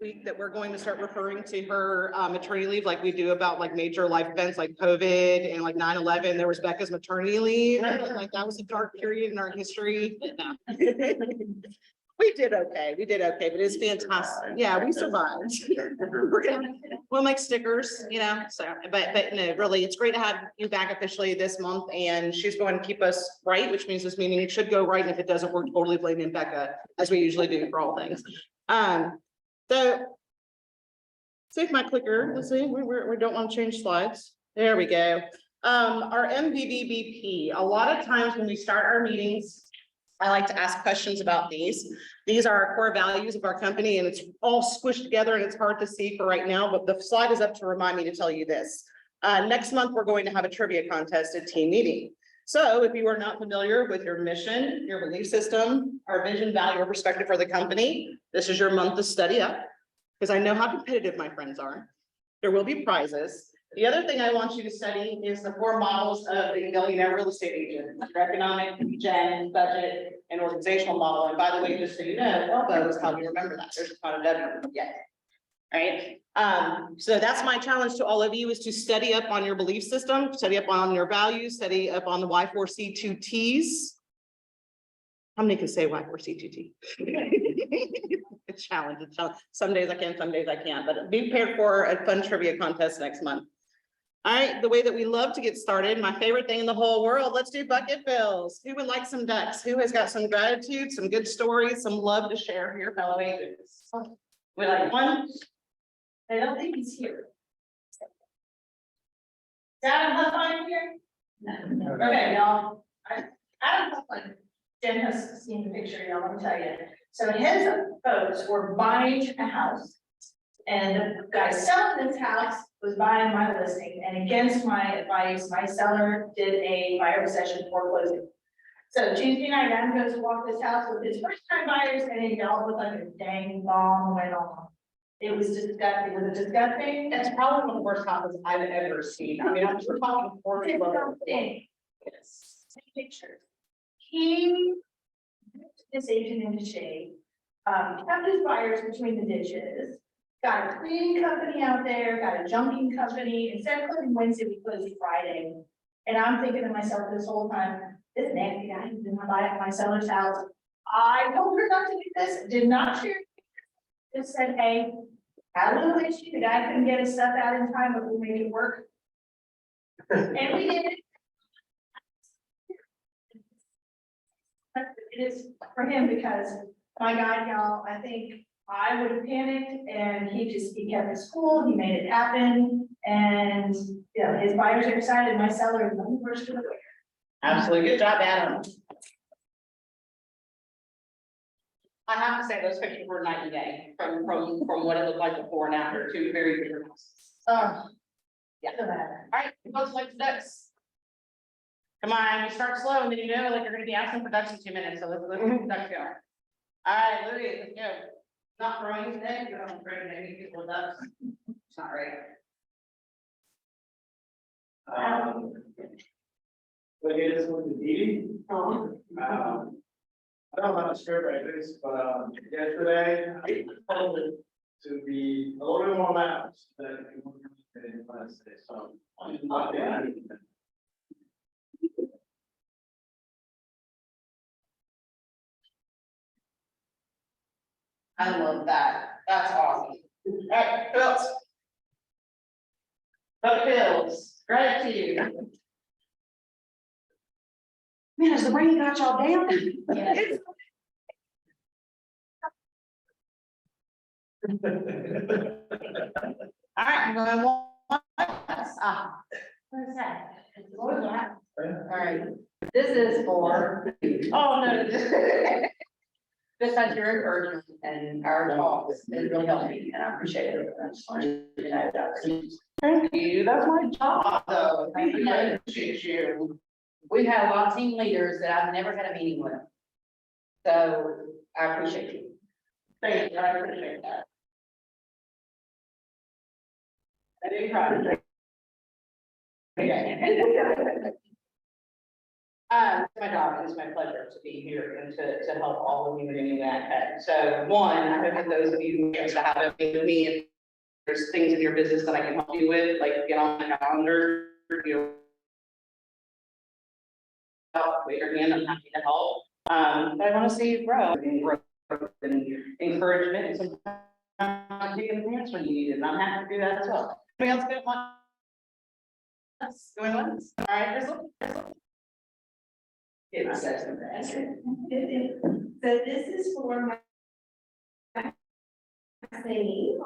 week that we're going to start referring to her maternity leave like we do about like major life events like COVID and like 9/11. There was Becca's maternity leave. Like that was a dark period in our history. We did okay. We did okay, but it's fantastic. Yeah, we survived. We'll make stickers, you know, so, but no, really, it's great to have you back officially this month, and she's going to keep us right, which means this meeting should go right, and if it doesn't, we're totally blaming Becca, as we usually do for all things. So save my clicker. Let's see, we don't want to change slides. There we go. Our MVVBP, a lot of times when we start our meetings, I like to ask questions about these. These are our core values of our company, and it's all squished together and it's hard to see for right now, but the slide is up to remind me to tell you this. Next month, we're going to have a trivia contest at team meeting. So if you are not familiar with your mission, your belief system, our vision, value, or perspective for the company, this is your month to study up, because I know how competitive my friends are. There will be prizes. The other thing I want you to study is the 4 models of the millionaire real estate agent: your economic, gen, budget, and organizational model. And by the way, just so you know, elbow is how we remember that. There's not a W yet. All right. So that's my challenge to all of you, is to study up on your belief system, study up on your values, study up on the Y4C2Ts. How many can say Y4C2T? It's a challenge. It's a challenge. Some days I can, some days I can't, but be prepared for a fun trivia contest next month. All right, the way that we love to get started, my favorite thing in the whole world, let's do bucket fills. Who would like some ducks? Who has got some gratitude, some good stories, some love to share for your fellow agents? We like one? I don't think he's here. Adam Huffine here? No. Okay, y'all. Adam Huffine. Jen has seen the picture, y'all, let me tell you. So his folks were buying a house. And the guy selling this house was buying my listing, and against my advice, my seller did a buyer possession foreclosing. So Tuesday night, Adam goes to walk this house with his first time buyers, and it all looked like a dang bomb went off. It was disgusting. Was it disgusting? That's probably one of the worst houses I've ever seen. I mean, I'm just talking for yes. Pictures. He this agent into shade, kept his buyers between the ditches, got a cleaning company out there, got a junking company. Instead of closing Wednesday, we closed Friday. And I'm thinking to myself this whole time, this nasty guy who's been buying my seller's house. I told her not to do this, did not share. Just said, hey, had a little issue. The guy couldn't get his stuff out in time, but we'll make it work. And we did it. It is for him because my God, y'all, I think I would have panicked, and he kept his cool, he made it happen. And you know, his buyers are excited, my seller is the first to the way. Absolutely, good job, Adam. I have to say those pictures were night and day from what it looked like before and after, 2 very different houses. Yeah, no matter. All right, folks like ducks. Come on, you start slow, and then you know, like you're gonna be asking for ducks in 2 minutes, so let's duck go. All right, Louis, let's go. Not throwing today, you don't throw any people ducks. It's not right. But it is with the meeting. I don't have a script right this, but yesterday I told it to be a little bit more maps than Wednesday, so. I love that. That's awesome. All right, who else? Buck Bills, gratitude. Man, has the rain got y'all down? Yes. All right, we're going one. What is that? What is that? All right, this is for, oh no. Just had your encouragement and our talks, it really helped me, and I appreciate it. I just wanted you to know that. Thank you, that's my job, though. Thank you. I appreciate you. We've had a lot of team leaders that I've never had a meeting with. So I appreciate you. Thank you, I appreciate that. I do try to. My job, it is my pleasure to be here and to help all of you in that. So one, I hope that those of you who used to have it with me, if there's things in your business that I can help you with, like get on my calendar, you know. Wait your hand, I'm happy to help. But I want to see you grow and encouragement and sometimes be in advance when you need it. And I'm happy to do that as well. Anybody else good? Going once? All right, Crystal? So this is for my singing.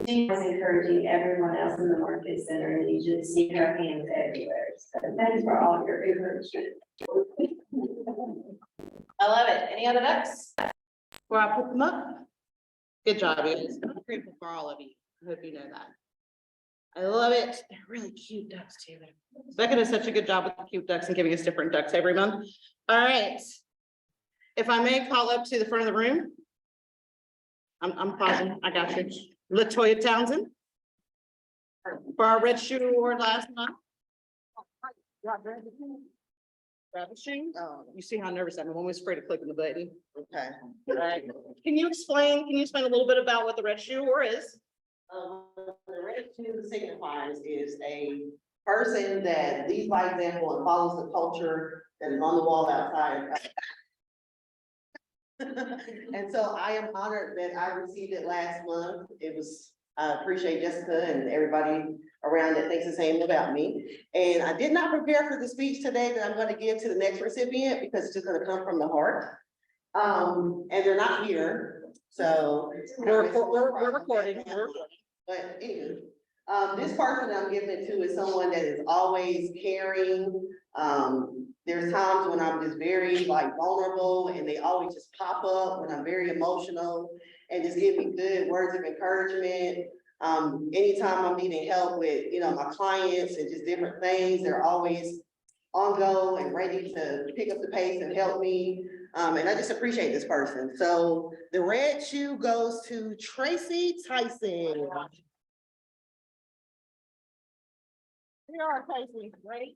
She was encouraging everyone else in the market center, and you just see her hands everywhere. So thanks for all of your encouragement. I love it. Any other ducks? Where I put them up? Good job, you guys. I'm grateful for all of you. I hope you know that. I love it. They're really cute ducks too. Becca does such a good job with the cute ducks and giving us different ducks every month. All right. If I may call up to the front of the room. I'm pausing. I got you. LaToya Townsend. For our Red Shoe Award last month. Grab a shoe. Oh, you see how nervous I am. I'm almost afraid of clicking the button. Okay. All right. Can you explain a little bit about what the Red Shoe Award is? The red shoe signifies is a person that leads by example and follows the culture that is on the wall outside. And so I am honored that I received it last month. It was, I appreciate Jessica and everybody around that thinks the same about me. And I did not prepare for the speech today that I'm going to give to the next recipient because it's just going to come from the heart. And they're not here, so. We're recording. But anyway, this person I'm giving it to is someone that is always caring. There's times when I'm just very like vulnerable and they always just pop up when I'm very emotional and just give me good words of encouragement. Anytime I'm needing help with, my clients and just different things, they're always on go and ready to pick up the pace and help me. And I just appreciate this person. So the red shoe goes to Tracy Tyson. We are Tracy, right?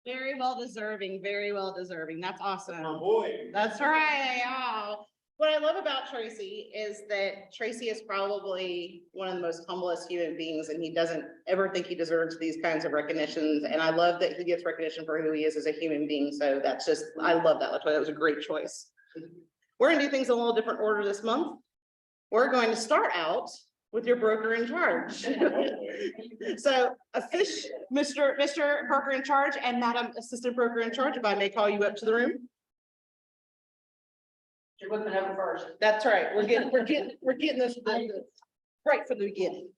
Very well deserving, very well deserving. That's awesome. My boy. That's right. Oh. What I love about Tracy is that Tracy is probably one of the most humblest human beings, and he doesn't ever think he deserves these kinds of recognitions. And I love that he gets recognition for who he is as a human being. So that's just, I love that. That was a great choice. We're gonna do things in a little different order this month. We're going to start out with your broker in charge. So Mr. Broker in charge and Madam Assistant Broker in charge, if I may call you up to the room. You're looking over first. That's right. We're getting this right from the beginning.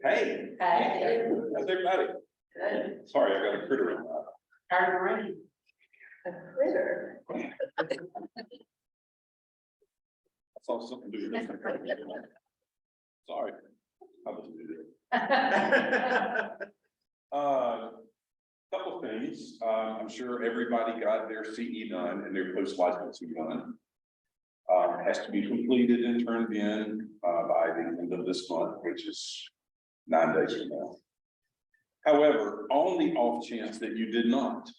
Hey, how's everybody? Sorry, I got a critter in my eye. A critter. I saw something do this. Sorry. I was do this. Couple of things. I'm sure everybody got their CE done and their post licensing done. Has to be completed and turned in by the end of this month, which is 9 days from now. However, on the off chance that you did not,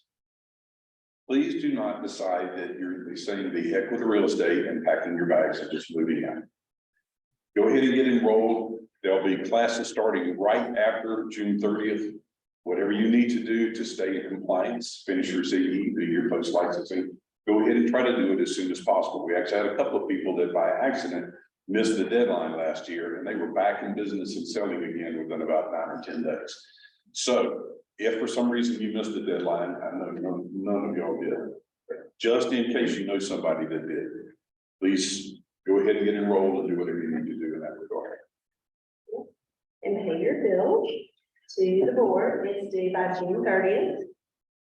please do not decide that you're saying the heck with the real estate and packing your bags and just moving out. Go ahead and get enrolled. There'll be classes starting right after June 30th. Whatever you need to do to stay in compliance, finish your CE, do your post licensing, go ahead and try to do it as soon as possible. We actually had a couple of people that by accident missed the deadline last year and they were back in business and selling again within about 9 or 10 days. So if for some reason you missed the deadline, I know none of y'all did. Just in case you know somebody that did, please go ahead and get enrolled and do whatever you need to do in that regard. And pay your bill to the board. It's due by June 30th.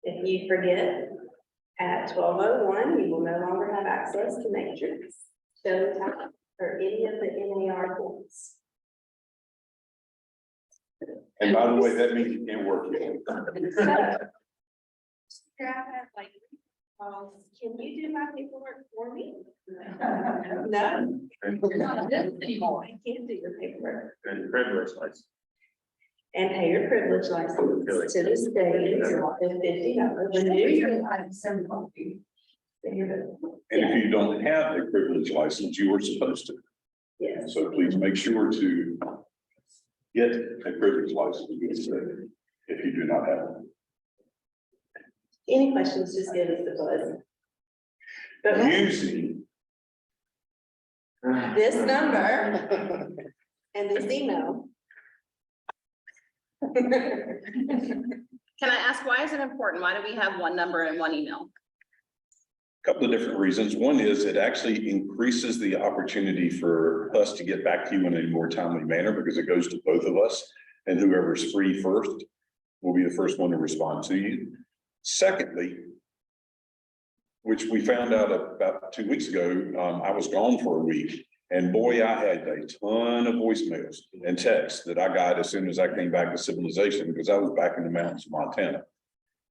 If you forget at 12:01, you will no longer have access to Matrix, Showtime, or any of the NAR points. And by the way, that means you can't work here. Can you do my paperwork for me? No. I can't do your paperwork. And credit license. and pay your privilege license to the state of $50. Renew your And if you don't have a privilege license, you were supposed to. Yes. So please make sure to get a privilege license to get started if you do not have one. Any questions, just give us the buzz. But Using this number and this email. Can I ask, why is it important? Why do we have one number and one email? a couple of different reasons. One is it actually increases the opportunity for us to get back to you in a more timely manner because it goes to both of us. And whoever's free first will be the first one to respond to you. Secondly, which we found out about 2 weeks ago, I was gone for a week. And boy, I had a ton of voicemails and texts that I got as soon as I came back to civilization because I was back in the mountains of Montana.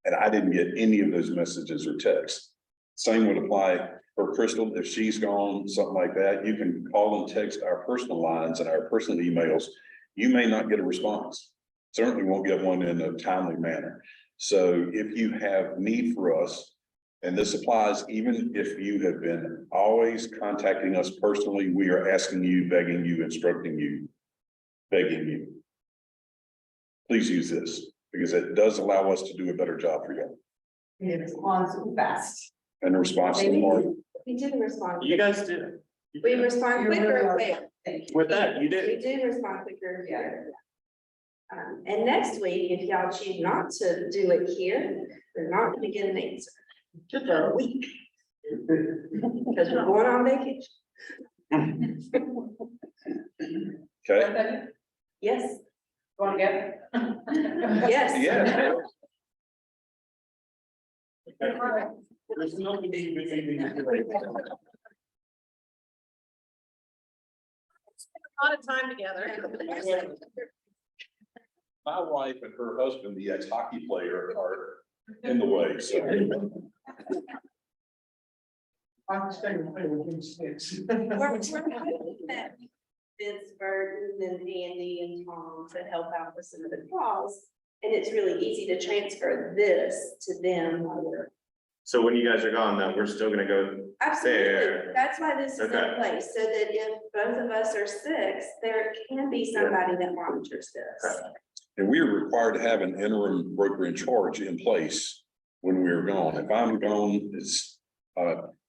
And I didn't get any of those messages or texts. Same would apply for Crystal. If she's gone, something like that, you can call and text our personal lines and our personal emails. You may not get a response. Certainly won't get one in a timely manner. So if you have need for us, and this applies even if you have been always contacting us personally, we are asking you, begging you, instructing you, begging you. Please use this because it does allow us to do a better job for you. It responds fast. And the response to the market. We did respond. You guys did. We respond quicker and quicker. Thank you. With that, you We did. do respond quicker and quicker. And next week, if y'all choose not to do it here, we're not gonna get an answer for a week. Because we're going on vacation. Okay? Yes, Want to get? yes. Yeah. There's no need A lot of time together. My wife and her husband, the ex-hockey player, are in the way, so. I'm staying with him six. We're hoping that Vince Burton and Andy and Tom to help out with some of the calls. And it's really easy to transfer this to them. So when you guys are gone, though, we're still gonna go, Absolutely, There. that's why this is in Okay. place, so that if both of us are sick, there can be somebody that monitors this. Okay. And we are required to have an interim broker in charge in place when we're gone. If I'm gone, it's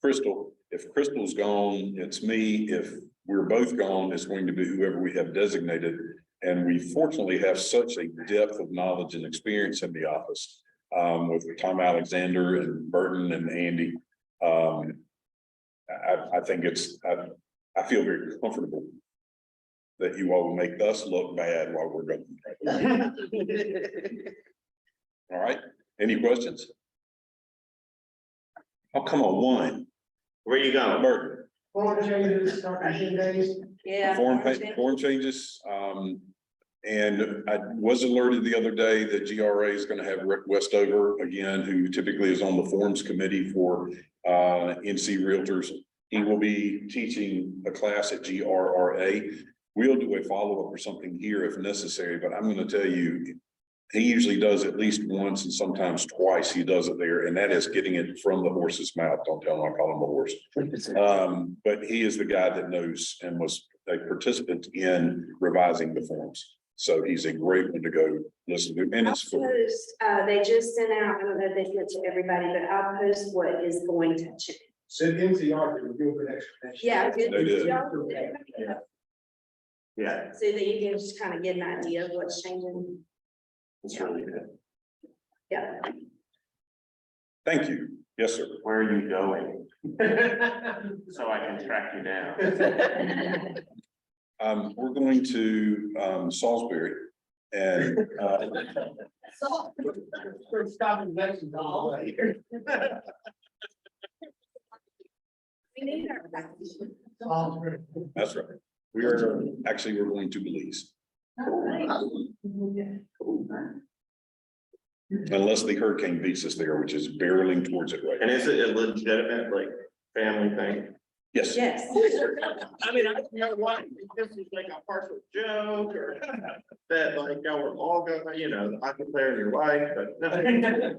Crystal. If Crystal's gone, it's me. If we're both gone, it's going to be whoever we have designated. And we fortunately have such a depth of knowledge and experience in the office with Tom Alexander and Burton and Andy. I think I feel very comfortable that you all will make us look bad while we're gone. All right, any questions? Oh, come on, one, where you going? Burton, Form changes, starting days. Yeah. form changes, and I was alerted the other day that GRA is gonna have Rick Westover again, who typically is on the forms committee for NC Realtors. He will be teaching a class at GRRA. We'll do a follow-up or something here if necessary, but I'm gonna tell you, he usually does at least once and sometimes twice he does it there, and that is getting it from the horse's mouth. Don't tell him I call him a horse. But he is the guy that knows and was a participant in revising the forms. So he's a great one to go listen to. And I'll it's for, post, they just sent out, I don't know if they sent it to everybody, but I'll post what is going to change. Send NCR to give an explanation. Yeah. good. They did. Yeah, So that you can just kind of get an idea of what's changing. it's really good. Yeah. thank you. Yes, sir. Where are you going? So I can track you down. We're going to Salisbury and We're stopping Lexington all the way. We need our. that's right. We're going to Belize. Unless the hurricane beats us there, which is barreling towards it right And now. is it a legitimate, like, family thing? Yes. Yes. I mean, I don't know why, this is like a partial joke or that like y'all were all going, you know, I declare your wife, but no.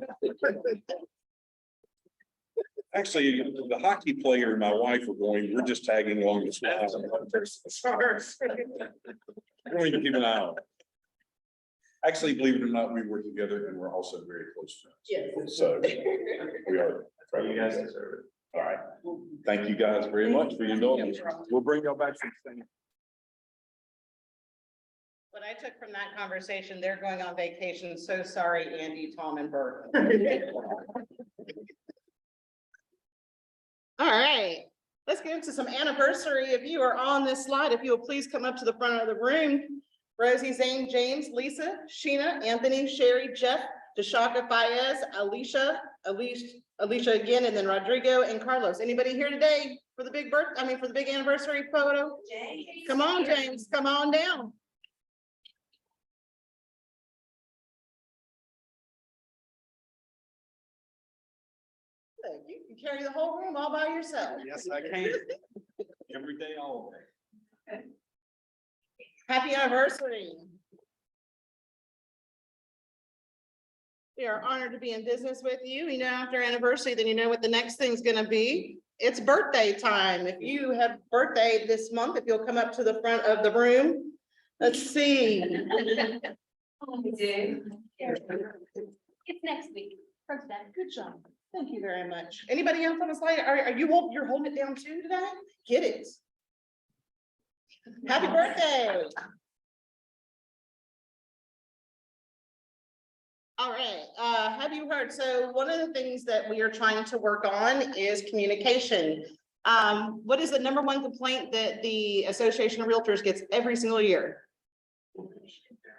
Actually, the hockey player and my wife are going, we're just tagging along this line. Sorry. I don't even keep an eye on it. Actually, believe it or not, we work together and we're also very close friends. Yes. So we are. You guys deserve All right. Thank you guys very much for your indulgence. We'll bring y'all back some things. What I took from that conversation, they're going on vacation. So sorry, Andy, Tom, and Bert. All right, let's get into some anniversary. If you are on this slide, if you will please come up to the front of the room. Rosie, Zane, James, Lisa, Sheena, Anthony, Sherry, Jeff, Deshaka, Fayez, Alicia again, and then Rodrigo and Carlos. Anybody here today for the big for the big anniversary photo? Come on, James, come on down. You can carry the whole room all by yourself. Yes, I can. Every day, all day. Happy anniversary. We are honored to be in business with you. You know, after anniversary, then you know what the next thing's gonna be. It's birthday time. If you have birthday this month, if you'll come up to the front of the room. Let's see. It's next week. Good job. Thank you very much. Anybody else on the slide? You're holding it down too today? Get it. Happy birthday. All right, have you heard? So one of the things that we are trying to work on is communication. What is the number one complaint that the Association of Realtors gets every single year?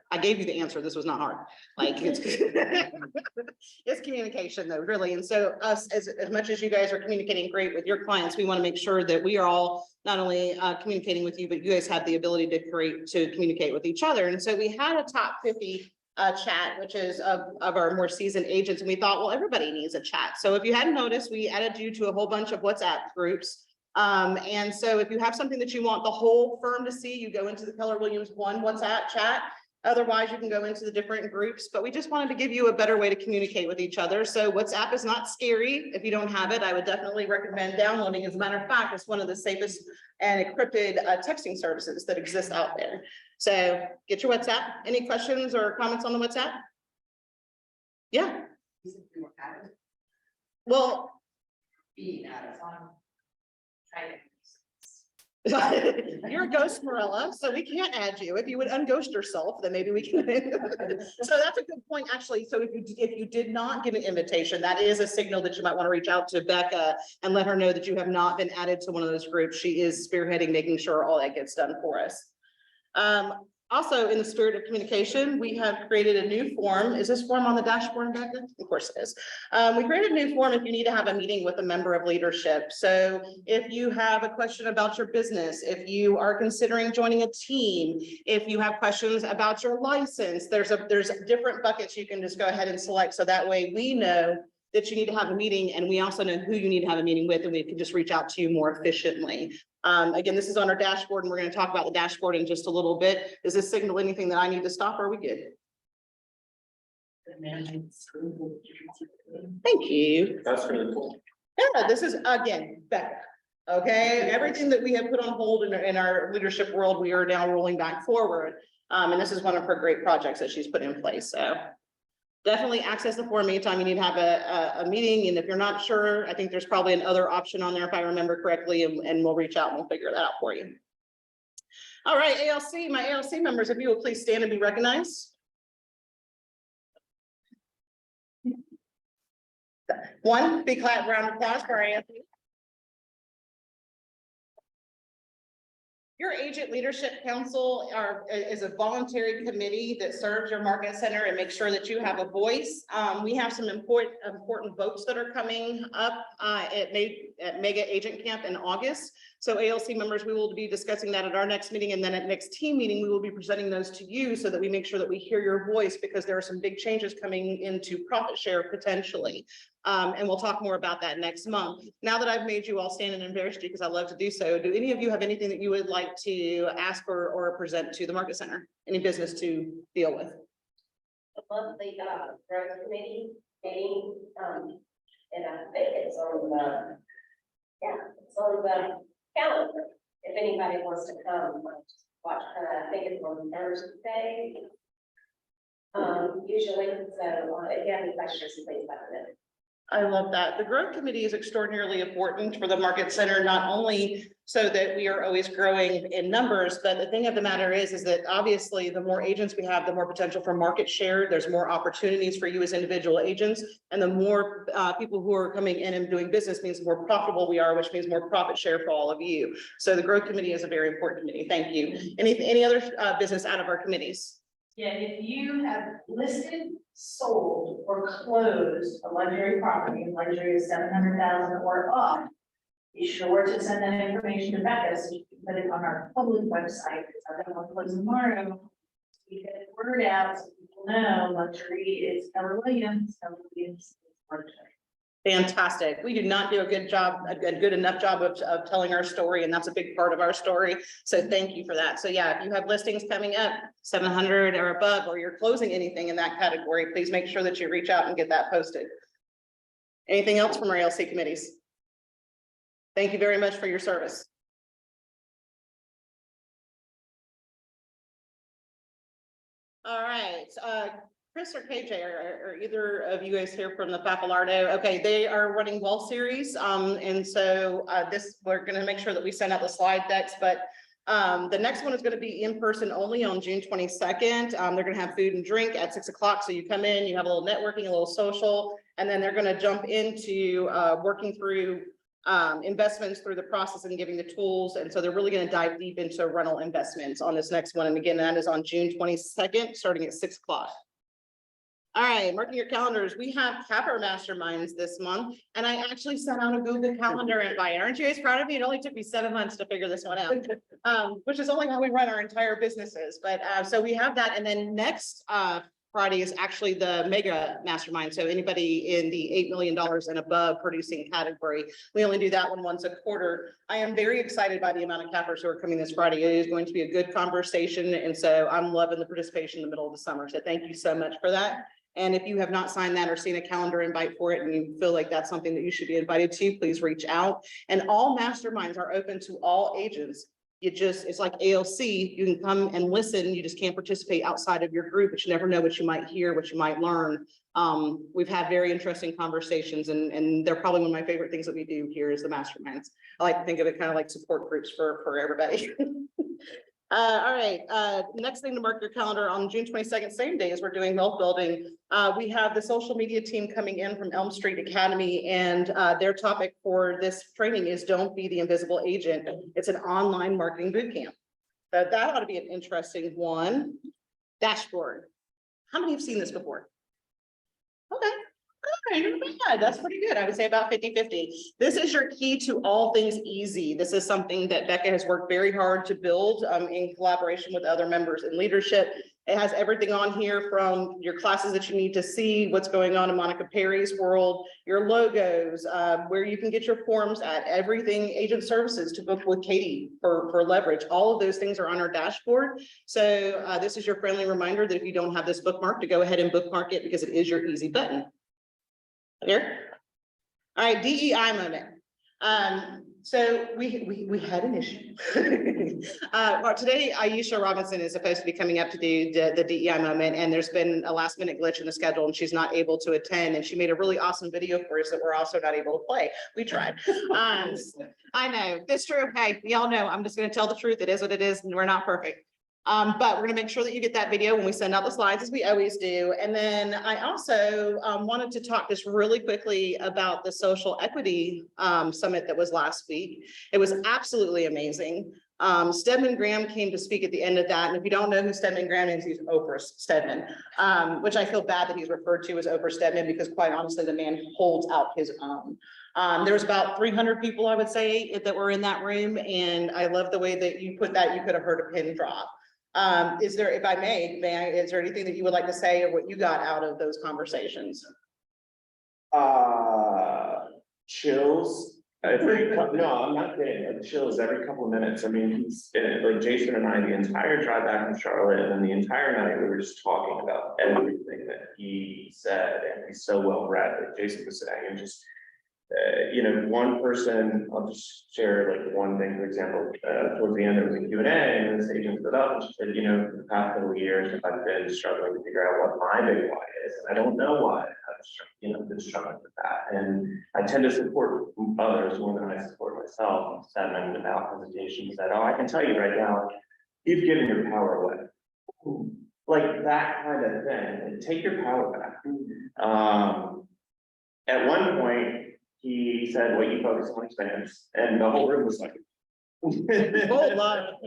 I gave you the answer. This was not hard. Like it's, it's communication though, really. And so us, as much as you guys are communicating great with your clients, we want to make sure that we are all not only communicating with you, but you guys have the ability to communicate with each other. And so we had a top 50 chat, which is of our more seasoned agents. And we thought, well, everybody needs a chat. So if you hadn't noticed, we added you to a whole bunch of WhatsApp groups. And so if you have something that you want the whole firm to see, you go into the Keller Williams one WhatsApp chat. Otherwise, you can go into the different groups, but we just wanted to give you a better way to communicate with each other. So WhatsApp is not scary. If you don't have it, I would definitely recommend downloading. As a matter of fact, it's one of the safest and encrypted texting services that exist out there. So get your WhatsApp. Any questions or comments on the WhatsApp? Yeah. Well, you're a ghost, Marilla, so we can't add you. If you would unghost yourself, then maybe we can. So that's a good point, actually. So if you did not get an invitation, that is a signal that you might want to reach out to Becca and let her know that you have not been added to one of those groups. She is spearheading, making sure all that gets done for us. Also, in the spirit of communication, we have created a new form. Is this form on the dashboard, Becca? Of course it is. We created a new form if you need to have a meeting with a member of leadership. So if you have a question about your business, if you are considering joining a team, if you have questions about your license, there's different buckets you can just go ahead and select. So that way we know that you need to have a meeting, and we also know who you need to have a meeting with, and we can just reach out to you more efficiently. Again, this is on our dashboard, and we're going to talk about the dashboard in just a little bit. Does this signal anything that I need to stop, or are we good? Thank you. That's really cool. Yeah, this is, again, Becca. Okay, everything that we have put on hold in our leadership world, we are now rolling back forward. And this is one of her great projects that she's put in place, so. Definitely access the form anytime you need to have a meeting. And if you're not sure, I think there's probably another option on there if I remember correctly, and we'll reach out and we'll figure that out for you. All right, ALC, my ALC members, if you will please stand and be recognized. One big round of applause for our ALC. Your Agent Leadership Council is a voluntary committee that serves your market center and makes sure that you have a voice. We have some important votes that are coming up at Mega Agent Camp in August. So ALC members, we will be discussing that at our next meeting, and then at next team meeting, we will be presenting those to you so that we make sure that we hear your voice, because there are some big changes coming into profit share potentially. And we'll talk more about that next month. Now that I've made you all stand and embarrass you, because I love to do so, do any of you have anything that you would like to ask or present to the Market Center? Any business to deal with? The monthly, growth committee meeting, and I think it's on the, it's on the calendar. If anybody wants to come, watch, I think it's on Thursday. Usually, so, if you have any questions, please let me know. I love that. The growth committee is extraordinarily important for the Market Center, not only so that we are always growing in numbers, but the thing of the matter is that obviously the more agents we have, the more potential for market share. There's more opportunities for you as individual agents, and the more people who are coming in and doing business means the more profitable we are, which means more profit share for all of you. So the growth committee is a very important committee. Thank you. Any other business out of our committees? Yeah, if you have listed, sold, or closed a luxury property, and luxury is 700,000 or up, be sure to send that information to Becca, so you can put it on our public website, because I don't want to close tomorrow. You get the word out, so people know luxury is Keller Williams, Keller Williams is luxury. Fantastic. We do not do a good job, a good enough job of telling our story, and that's a big part of our story. So thank you for that. So yeah, if you have listings coming up 700 or above, or you're closing anything in that category, please make sure that you reach out and get that posted. Anything else from our ALC committees? Thank you very much for your service. All right, Chris or KJ, are either of you guys here from the Papalardo? Okay, they are running Wall Series. And so we're gonna make sure that we send out the slide decks, but the next one is gonna be in person only on June 22nd. They're gonna have food and drink at 6 o'clock. So you come in, you have a little networking, a little social, and then they're gonna jump into working through investments through the process and giving the tools. And so they're really going to dive deep into rental investments on this next one. And again, that is on June 22nd, starting at 6 o'clock. All right, marking your calendars. We have Capper Masterminds this month, and I actually sent out a Google Calendar invite. Aren't you guys proud of me? It only took me 7 months to figure this one out, which is only how we run our entire businesses. But so we have that. And then next Friday is actually the mega mastermind. So anybody in the $8 million and above producing category, we only do that one once a quarter. I am very excited by the amount of cappers who are coming this Friday. It is going to be a good conversation. And so I'm loving the participation in the middle of the summer. So thank you so much for that. And if you have not signed that or seen a calendar invite for it and you feel like that's something that you should be invited to, please reach out. And all masterminds are open to all agents. It's like ALC, you can come and listen, you just can't participate outside of your group, but you never know what you might hear, what you might learn. We've had very interesting conversations, and they're probably one of my favorite things that we do here is the masterminds. I like to think of it kind of like support groups for everybody. All right, next thing to mark your calendar on June 22nd, same day as we're doing wealth building. We have the social media team coming in from Elm Street Academy, and their topic for this training is Don't Be the Invisible Agent. It's an online marketing boot camp. So that ought to be an interesting one. Dashboard. How many have seen this before? Okay. Good, not bad. That's pretty good. I would say about 50-50. This is your key to all things easy. This is something that Becca has worked very hard to build in collaboration with other members in leadership. It has everything on here from your classes that you need to see, what's going on in Monica Perry's world, your logos, where you can get your forms at, everything, agent services to book with Katie for leverage. All of those things are on our dashboard. So this is your friendly reminder that if you don't have this bookmark, to go ahead and bookmark it because it is your easy button. Here. All right, DEI moment. So we had an issue. Today, Aisha Robinson is supposed to be coming up to do the DEI moment, and there's been a last minute glitch in the schedule and she's not able to attend, and she made a really awesome video for us that we're also not able to play. We tried. I know, it's true. Hey, y'all know, I'm just gonna tell the truth. It is what it is, and we're not perfect. But we're gonna make sure that you get that video when we send out the slides, as we always do. And then I also wanted to talk just really quickly about the social equity summit that was last week. It was absolutely amazing. Stedman Graham came to speak at the end of that. And if you don't know who Stedman Graham is, he's Oprah Stedman, which I feel bad that he's referred to as Oprah Stedman because quite honestly, the man holds out his own. There was about 300 people, I would say, that were in that room, and I love the way that you put that. You could have heard a pin drop. Is there, if I may, is there anything that you would like to say or what you got out of those conversations? Chills. No, I'm not kidding, like chills every couple of minutes. I mean, he's, like Jason and I, the entire drive back from Charlotte, and then the entire night, we were just talking about everything that he said, and he's so well read, like Jason was saying, and just, you know, one person, I'll just share like one thing, for example, towards the end, there was a Q&A, and this agent stood up and she said, you know, for the past couple of years, I've been struggling to figure out what my big why is, and I don't know why, you know, been struggling with that, and I tend to support others more than I support myself. Said I'm without hesitation, said, oh, I can tell you right now, you've given your power away. Like that kind of thing, and take your power back. At one point, he said, well, you focus on expense, and the whole room was like. Whole lot.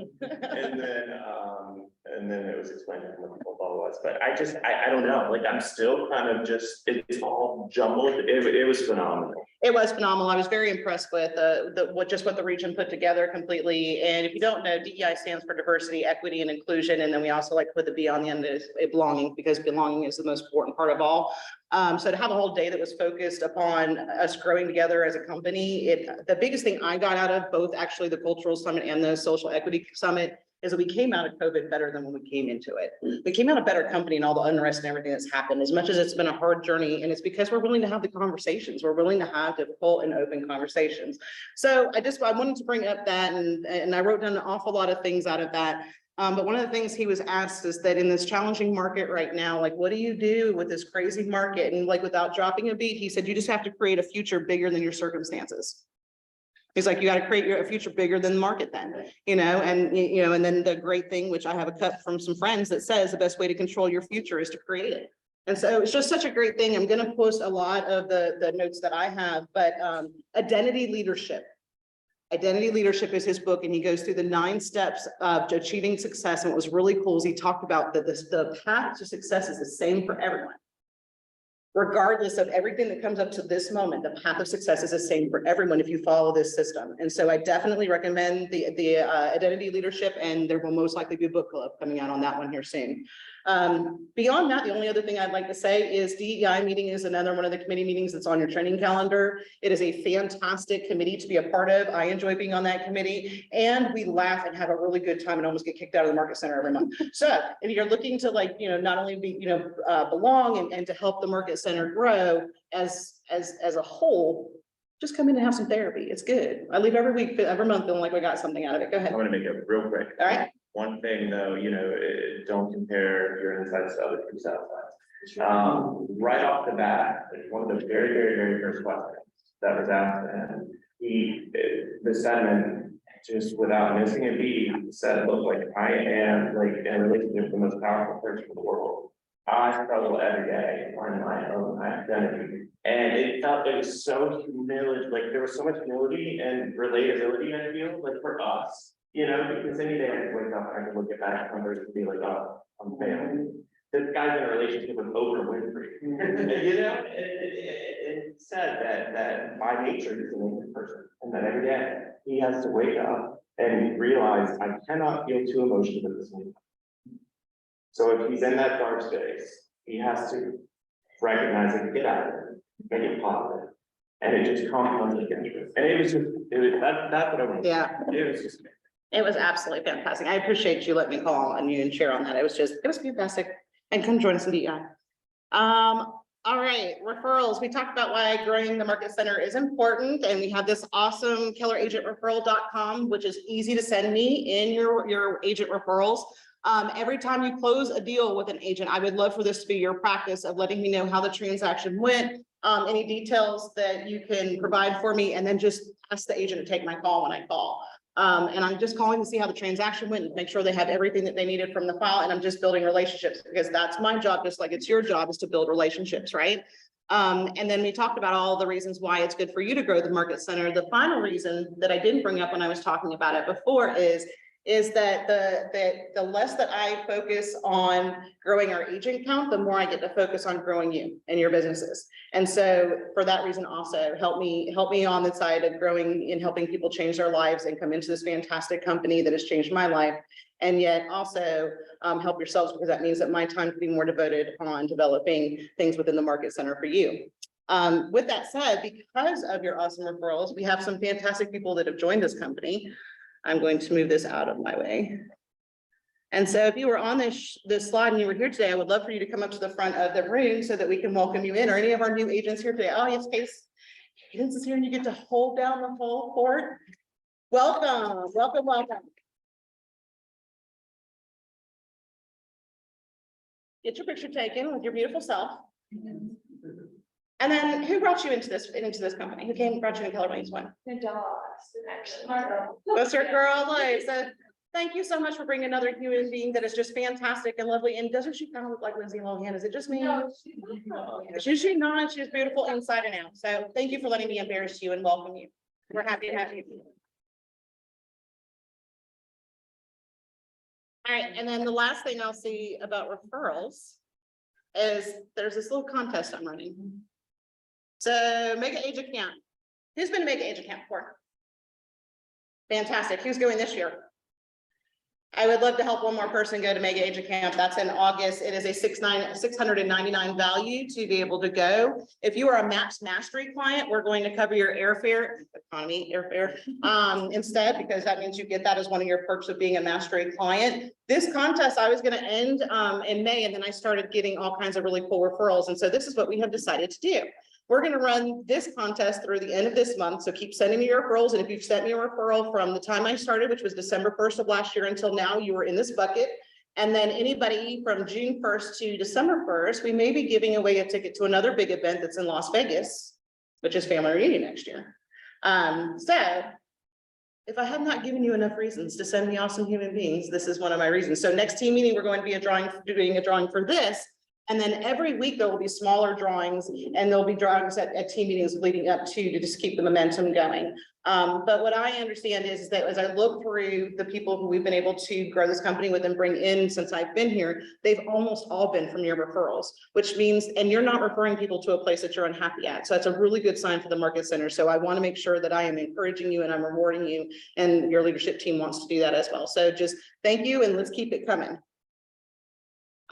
And then it was explained what the football was, but I don't know, like, I'm still kind of just, it's all jumbled, it was phenomenal. It was phenomenal. I was very impressed with what the region put together completely. And if you don't know, DEI stands for diversity, equity, and inclusion. And then we also like to put the B on the end of belonging, because belonging is the most important part of all. So to have a whole day that was focused upon us growing together as a company, the biggest thing I got out of both actually the cultural summit and the social equity summit is that we came out of COVID better than when we came into it. We came out a better company and all the unrest and everything that's happened, as much as it's been a hard journey. And it's because we're willing to have the conversations. We're willing to have difficult and open conversations. So I wanted to bring up that, and I wrote down an awful lot of things out of that. But one of the things he was asked is that in this challenging market right now, like, what do you do with this crazy market? And like, without dropping a beat, he said, you just have to create a future bigger than your circumstances. He's like, you got to create a future bigger than the market then, you know, and, you know, and then the great thing, which I have a cut from some friends that says the best way to control your future is to create it. And so it's just such a great thing. I'm going to post a lot of the notes that I have, but identity leadership. Identity Leadership is his book, and he goes through the 9 steps of achieving success. And what was really cool is he talked about that the path to success is the same for everyone. Regardless of everything that comes up to this moment, the path of success is the same for everyone if you follow this system. And so I definitely recommend the Identity Leadership, and there will most likely be a book club coming out on that one here soon. Beyond that, the only other thing I'd like to say is DEI meeting is another one of the committee meetings that's on your training calendar. It is a fantastic committee to be a part of. I enjoy being on that committee, and we laugh and have a really good time and almost get kicked out of the market center every month. So if you're looking to, like, you know, not only be, you know, belong and to help the market center grow as a whole, just come in and have some therapy. It's good. I leave every week, every month feeling like we got something out of it. Go ahead. I'm gonna make it real quick. All right. One thing though, you know, don't compare your insides to other people's outsides. Right off the bat, one of the very first questions that was asked, and the sentiment, just without missing a beat, said, look, like, I am, like, in a relationship with the most powerful person in the world. I struggle every day to find my own identity. And it was so humility, like there was so much humility and relatability, I feel, like for us, you know, because any day I can wake up and I can look at back numbers and be like, oh, I'm failing. This guy's in a relationship with Oprah Winfrey. You know, it said that by nature he's an angry person, and that every day he has to wake up and realize I cannot feel 2 emotions at the same time. So if he's in that dark space, he has to recognize it, get out of it, make it positive. And it just compounds against it. And that's what I want. Yeah. It was just. It was absolutely fantastic. I appreciate you letting me call on you and share on that. It was fantastic. And come join us in DEI. All right, referrals. We talked about why growing the market center is important. And we have this awesome kelleragentreferral.com, which is easy to send me in your agent referrals. Every time you close a deal with an agent, I would love for this to be your practice of letting me know how the transaction went, any details that you can provide for me, and then just ask the agent to take my call when I call. And I'm just calling to see how the transaction went and make sure they have everything that they needed from the file. And I'm just building relationships, because that's my job, just like it's your job, is to build relationships, right? And then we talked about all the reasons why it's good for you to grow the market center. The final reason that I didn't bring up when I was talking about it before is is that the less that I focus on growing our agent count, the more I get to focus on growing you and your businesses. And so for that reason also, help me on the side of growing and helping people change their lives and come into this fantastic company that has changed my life. And yet also help yourselves, because that means that my time can be more devoted on developing things within the market center for you. With that said, because of your awesome referrals, we have some fantastic people that have joined this company. I'm going to move this out of my way. And so if you were on this slide and you were here today, I would love for you to come up to the front of the room so that we can welcome you in, or any of our new agents here today. Oh, yes, Case. Cadence is here and you get to hold down the whole court. Welcome, welcome, welcome. Get your picture taken with your beautiful self. And then who brought you into this company? Who brought you in Keller Williams One? The dogs, actually. That's our girl life. So thank you so much for bringing another human being that is just fantastic and lovely. And doesn't she kind of look like Lindsay Lohan? Is it just me? No, She's not. She's beautiful inside and out. So thank you for letting me embarrass you and welcome you. We're happy to have you. All right, and then the last thing I'll see about referrals is there's this little contest I'm running. So make an agent count. Who's been to make an agent count before? Fantastic. Who's going this year? I would love to help one more person go to Mega Agent Camp. That's in August. It is a $699 value to be able to go. If you are a MAPS Mastery client, we're going to cover your airfare, economy airfare, instead, because that means you get that as one of your perks of being a Mastery client. This contest, I was going to end in May, and then I started getting all kinds of really cool referrals. And so this is what we have decided to do. We're going to run this contest through the end of this month. So keep sending me your referrals. And if you've sent me a referral from the time I started, which was December 1st of last year until now, you were in this bucket. And then anybody from June 1st to December 1st, we may be giving away a ticket to another big event that's in Las Vegas, which is Family Reunion next year. So if I have not given you enough reasons to send me awesome human beings, this is one of my reasons. So next team meeting, we're going to be doing a drawing for this. And then every week there will be smaller drawings, and there'll be drawings at team meetings leading up to just keep the momentum going. But what I understand is that as I look through the people who we've been able to grow this company with and bring in since I've been here, they've almost all been from your referrals, which means, and you're not referring people to a place that you're unhappy at. So that's a really good sign for the market center. So I want to make sure that I am encouraging you and I'm rewarding you, and your leadership team wants to do that as well. So just thank you, and let's keep it coming.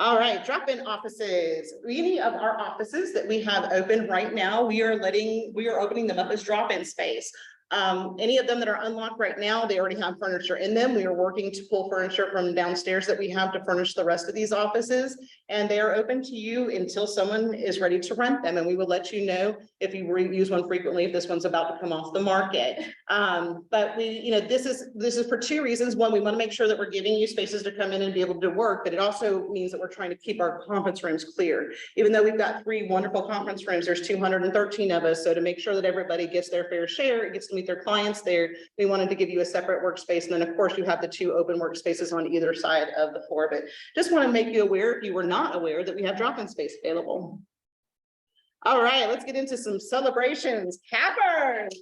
All right, drop-in offices. Any of our offices that we have open right now, we are opening them up as drop-in space. Any of them that are unlocked right now, they already have furniture in them. We are working to pull furniture from downstairs that we have to furnish the rest of these offices. And they are open to you until someone is ready to rent them. And we will let you know if you use one frequently, if this one's about to come off the market. But this is for two reasons. One, we want to make sure that we're giving you spaces to come in and be able to work, but it also means that we're trying to keep our conference rooms clear. Even though we've got 3 wonderful conference rooms, there's 213 of us. So to make sure that everybody gets their fair share, it gets to meet their clients there, we wanted to give you a separate workspace. And then of course you have the 2 open workspaces on either side of the floor. But just want to make you aware, if you were not aware, that we have drop-in space available. All right, let's get into some celebrations. Cappers.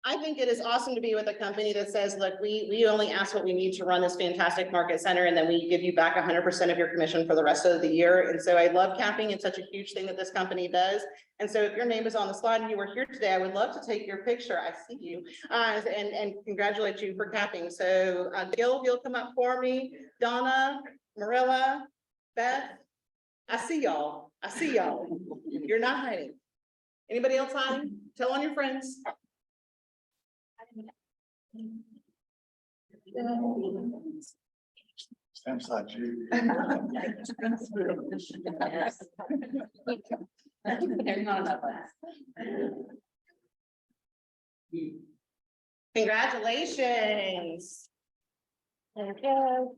I think it is awesome to be with a company that says, look, we only ask what we need to run this fantastic market center, and then we give you back 100% of your commission for the rest of the year. And so I love capping. It's such a huge thing that this company does. And so if your name is on the slide and you were here today, I would love to take your picture. I see you, and congratulate you for capping. So Gil, you'll come up for me. Donna, Marilla, Beth, I see y'all. I see y'all. You're not hiding. Anybody else hiding? Tell on your friends. Sounds like you. Congratulations. There we go.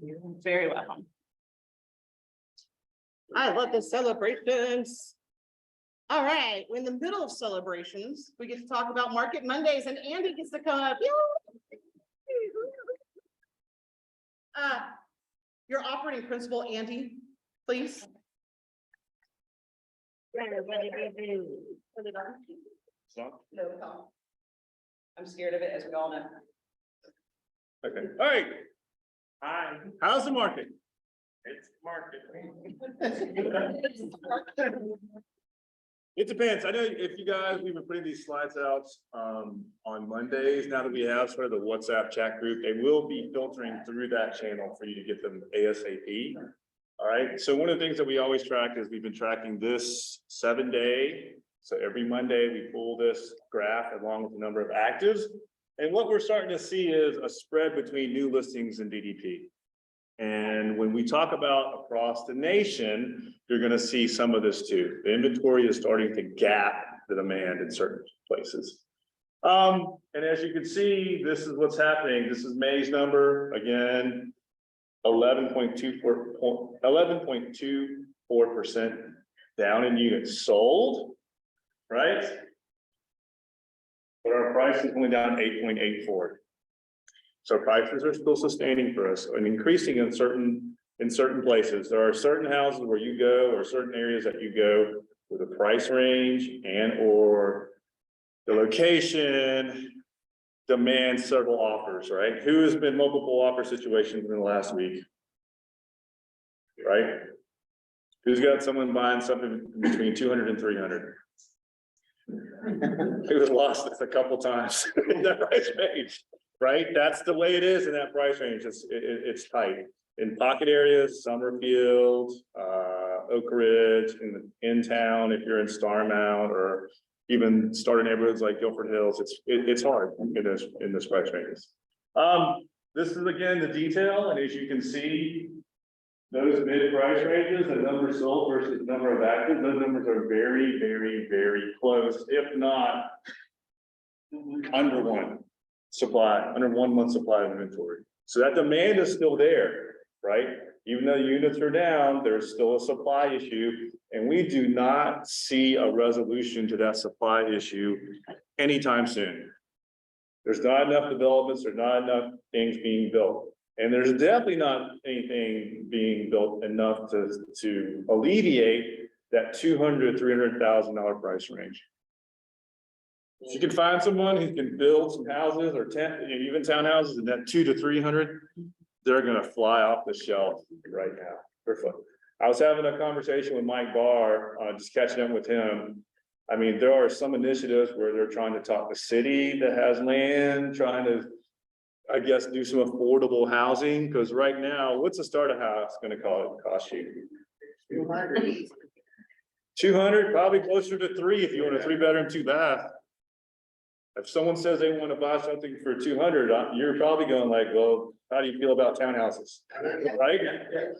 You're very welcome. I love the celebrations. All right, we're in the middle of celebrations. We get to talk about Market Mondays, and Andy gets to come up. Your operating principal, Andy, please. Put it on. So, No comment. I'm scared of it, as we all know. Okay, all right, Hi, how's the market? it's market. It depends. I know if you guys, we've been putting these slides out on Mondays. Now that we have sort of the WhatsApp chat group, they will be filtering through that channel for you to get them ASAP. All right, so one of the things that we always track is we've been tracking this 7-day. So every Monday, we pull this graph along with the number of actives. And what we're starting to see is a spread between new listings and DDP. And when we talk about across the nation, you're gonna see some of this too. The inventory is starting to gap the demand in certain places. And as you can see, this is what's happening. This is May's number, again, 11.24% down in units sold, right? But our price is only down 8.84. So prices are still sustaining for us and increasing in certain places. There are certain houses where you go or certain areas that you go with a price range and or the location demands several offers, right? Who has been multiple offer situations in the last week? Right? Who's got someone buying something between 200 and 300? Who has lost this a couple times in that price range? Right? That's the way it is in that price range. It's tight. In pocket areas, Summerfield, Oak Ridge, in town, if you're in Starmount or even starter neighborhoods like Guilford Hills, it's hard in this price ranges. This is again the detail, and as you can see, those mid price ranges, the number sold versus number of active, those numbers are very, very, very close, if not under one supply, under 1 month supply of inventory. So that demand is still there, right? Even though units are down, there's still a supply issue, and we do not see a resolution to that supply issue anytime soon. There's not enough developments, there's not enough things being built. And there's definitely not anything being built enough to alleviate that $200,000 to $300,000 price range. If you can find someone who can build some houses or even townhouses in that 200 to 300, they're gonna fly off the shelf right now. I was having a conversation with Mike Barr, just catching up with him. I mean, there are some initiatives where they're trying to talk the city that has land, trying to, I guess, do some affordable housing, because right now, what's a starter house gonna cost you? 200, probably closer to 3 if you want a 3-bedroom, 2-bath. If someone says they want to buy something for 200, you're probably going like, well, how do you feel about townhouses? Right?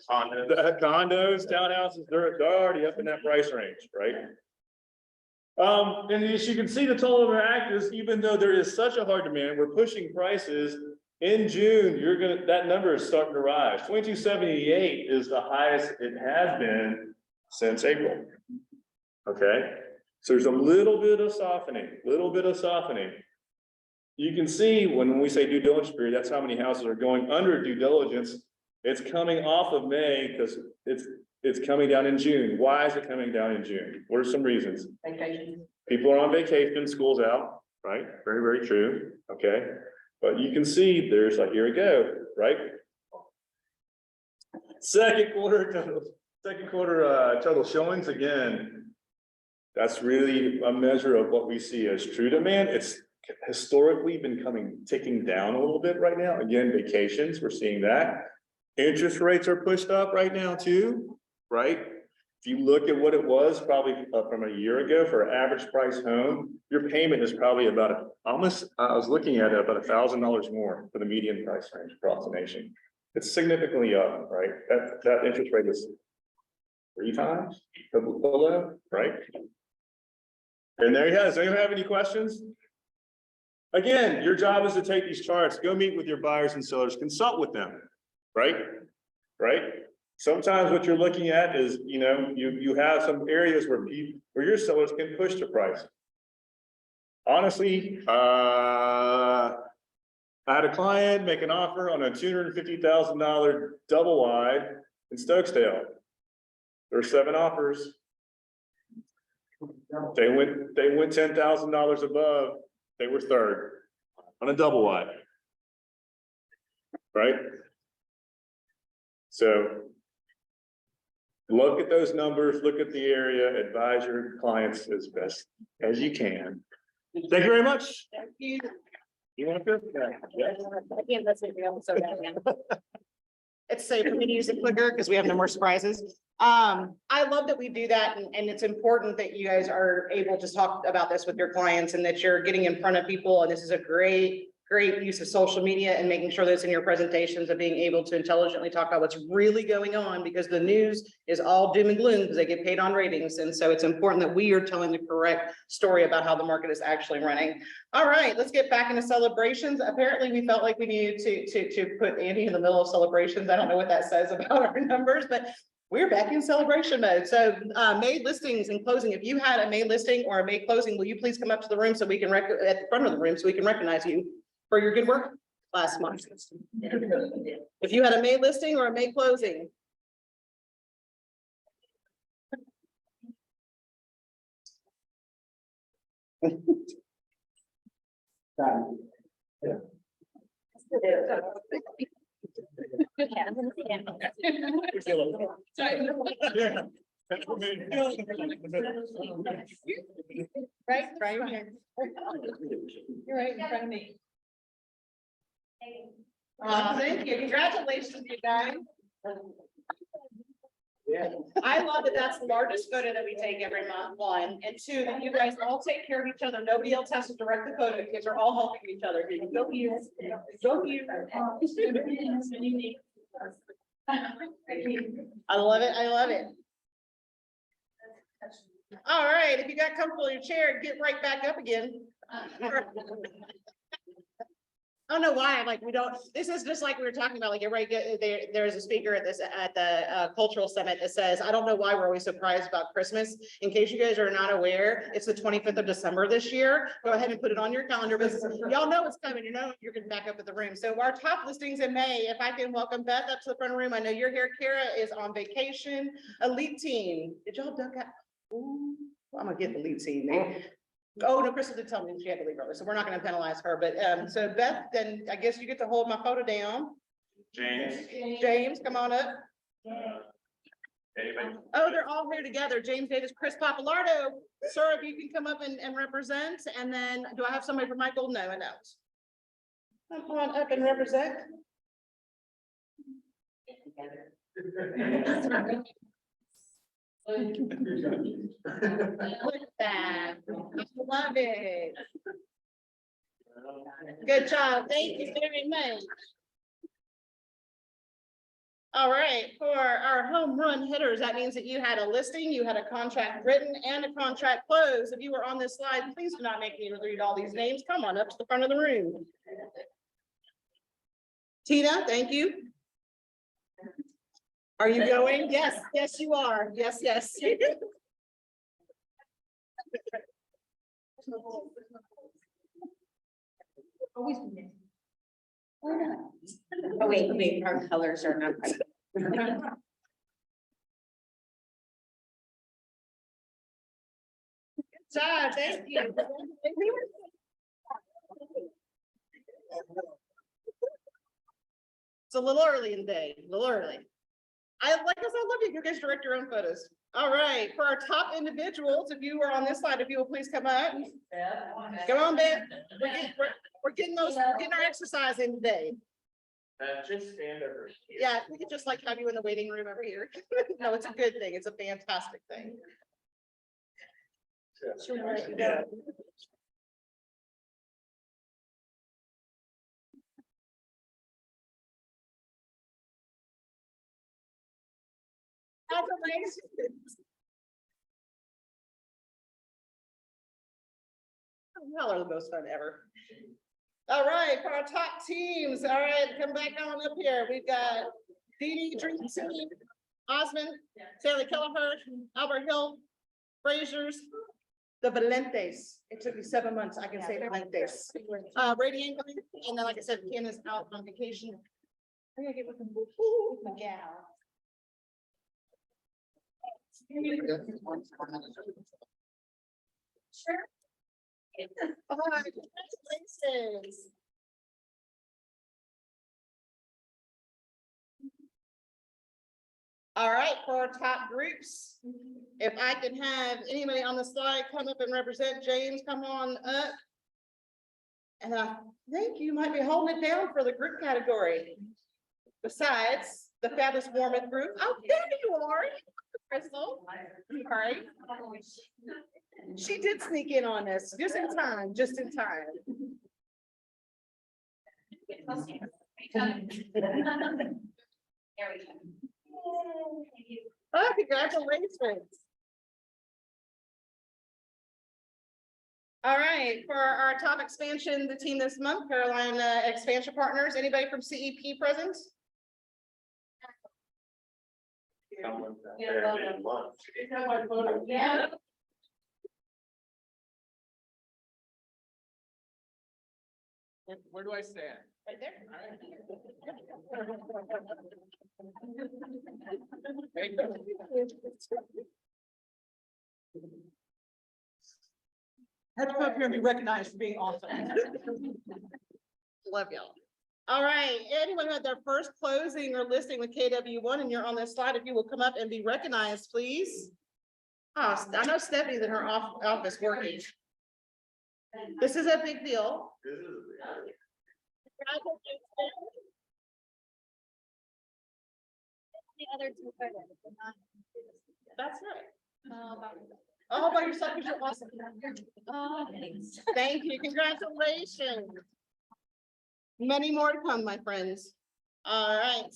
Condos, townhouses, they're already up in that price range, right? And as you can see, the total of our actives, even though there is such a hard demand, we're pushing prices. In June, that number is starting to rise. 2278 is the highest it has been since April. Okay? So there's a little bit of softening. You can see when we say due diligence period, that's how many houses are going under due diligence. It's coming off of May because it's coming down in June. Why is it coming down in June? What are some reasons? Vacation. People are on vacation, school's out, right? Very, very true. Okay. But you can see there's like, here we go, right? Second quarter total showings again. That's really a measure of what we see as true demand. It's historically been ticking down a little bit right now. Again, vacations, we're seeing that. Interest rates are pushed up right now too, right? If you look at what it was probably from a year ago for an average price home, your payment is probably about I was looking at it about $1,000 more for the median price range across the nation. It's significantly up, right? That interest rate is 3 times below, right? And there you have it. Does anyone have any questions? Again, your job is to take these charts, go meet with your buyers and sellers, consult with them, right? Right? Sometimes what you're looking at is, you have some areas where your sellers can push the price. Honestly, I had a client make an offer on a $250,000 double wide in Stokesdale. There are 7 offers. They went $10,000 above, they were third on a double wide. Right? So. Look at those numbers, look at the area, advise your clients as best as you can. Thank you very much. Thank you. You want to? Yeah. I can't listen to the episode again. It's safe for me to use it quicker because we have no more surprises. I love that we do that, and it's important that you guys are able to talk about this with your clients and that you're getting in front of people, and this is a great use of social media and making sure that's in your presentations of being able to intelligently talk about what's really going on, because the news is all doom and gloom because they get paid on ratings. And so it's important that we are telling the correct story about how the market is actually running. All right, let's get back into celebrations. Apparently we felt like we needed to put Andy in the middle of celebrations. I don't know what that says about our numbers, but we're back in celebration mode. So May listings and closing. If you had a May listing or a May closing, will you please come up to the room so we can at the front of the room so we can recognize you for your good work last month? If you had a May listing or a May closing. Good hand, I'm gonna see him. Right here. You're right in front of me. Thank you. Congratulations, you guys. I love that that's the largest photo that we take every month, one, and two, that you guys all take care of each other. Nobody else has to direct the photo because we're all helping each other. Go you. Go you. I love it. I love it. All right, if you got comfortable in your chair, get right back up again. I don't know why, like, we don't, this is just like we were talking about, like, there's a speaker at the cultural summit that says, I don't know why we're always surprised about Christmas. In case you guys are not aware, it's the 25th of December this year. Go ahead and put it on your calendar, but y'all know it's coming, you know, you're gonna back up at the room. So our top listings in May, if I can welcome Beth up to the front of the room. I know you're here. Kara is on vacation. Elite team, did y'all duck out? Ooh, I'm gonna get the lead team. Oh, no, Crystal did tell me she had to leave early, so we're not gonna penalize her, but, so Beth, then I guess you get to hold my photo down. James, come on up. Anybody? Oh, they're all here together. James Davis, Chris Papalardo. Sir, if you can come up and represent, and then do I have somebody for Michael? No, I don't. Come on up and represent. Look at that. Love it. Good job. Thank you very much. All right, for our home run hitters, that means that you had a listing, you had a contract written and a contract closed. If you were on this slide, please do not make me read all these names. Come on up to the front of the room. Tina, thank you. Are you going? Yes, yes, you are. Yes, yes. Oh, wait, our colors are not. Job, thank you. It's a little early in the day, a little early. I love you guys direct your own photos. All right, for our top individuals, if you were on this slide, if you will please come up. Come on, Ben. We're getting our exercise in today. Just stand over here. Yeah, we could just like have you in the waiting room over here. No, it's a good thing. It's a fantastic thing. Yeah. Y'all are the most fun ever. All right, for our top teams, all right, come back on up here. We've got Dee Dee Dream Team, Osmond, Sarah Kelleher, Albert Hill, Frazier's, the Valentes. It took me 7 months. I can say Valentes. Radiant, and then like I said, Ken is out on vacation. I gotta get with him. Ooh, my gal. Sure. All right, congratulations. All right, for our top groups, if I can have anybody on the slide come up and represent James, come on up. And I think you might be holding it down for the group category. Besides the fabulous Warmouth group. Oh, there you are, Crystal. All right. She did sneak in on us just in time, just in time. There we go. Oh, congratulations. All right, for our top expansion, the team this month, Carolina Expansion Partners, anybody from CEP present? Yeah. Where do I stand? Right there. Had to come up here and be recognized for being awesome. Love y'all. All right, anyone who had their first closing or listing with KW1 and you're on this slide, if you will come up and be recognized, please. Oh, I know Stephanie's in her office working. This is a big deal. The other two photos, but not- That's right. about- All by yourself, because you're awesome. Oh, thanks. Thank you, congratulations. Many more to come, my friends. All right.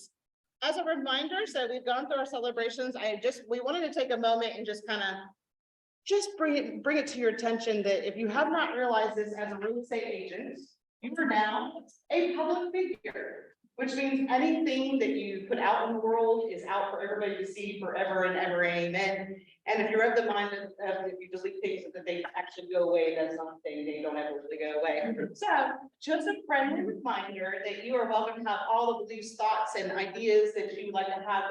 As a reminder, so we've gone through our celebrations. We wanted to take a moment and just kind of bring it to your attention that if you have not realized this as a real estate agent, you are now a public figure, which means anything that you put out in the world is out for everybody to see forever and ever, amen. And if you're of the mind of if you delete things that they actually go away, that's something they don't ever really go away. So just a friendly reminder that you are welcome to have all of these thoughts and ideas that you would like to have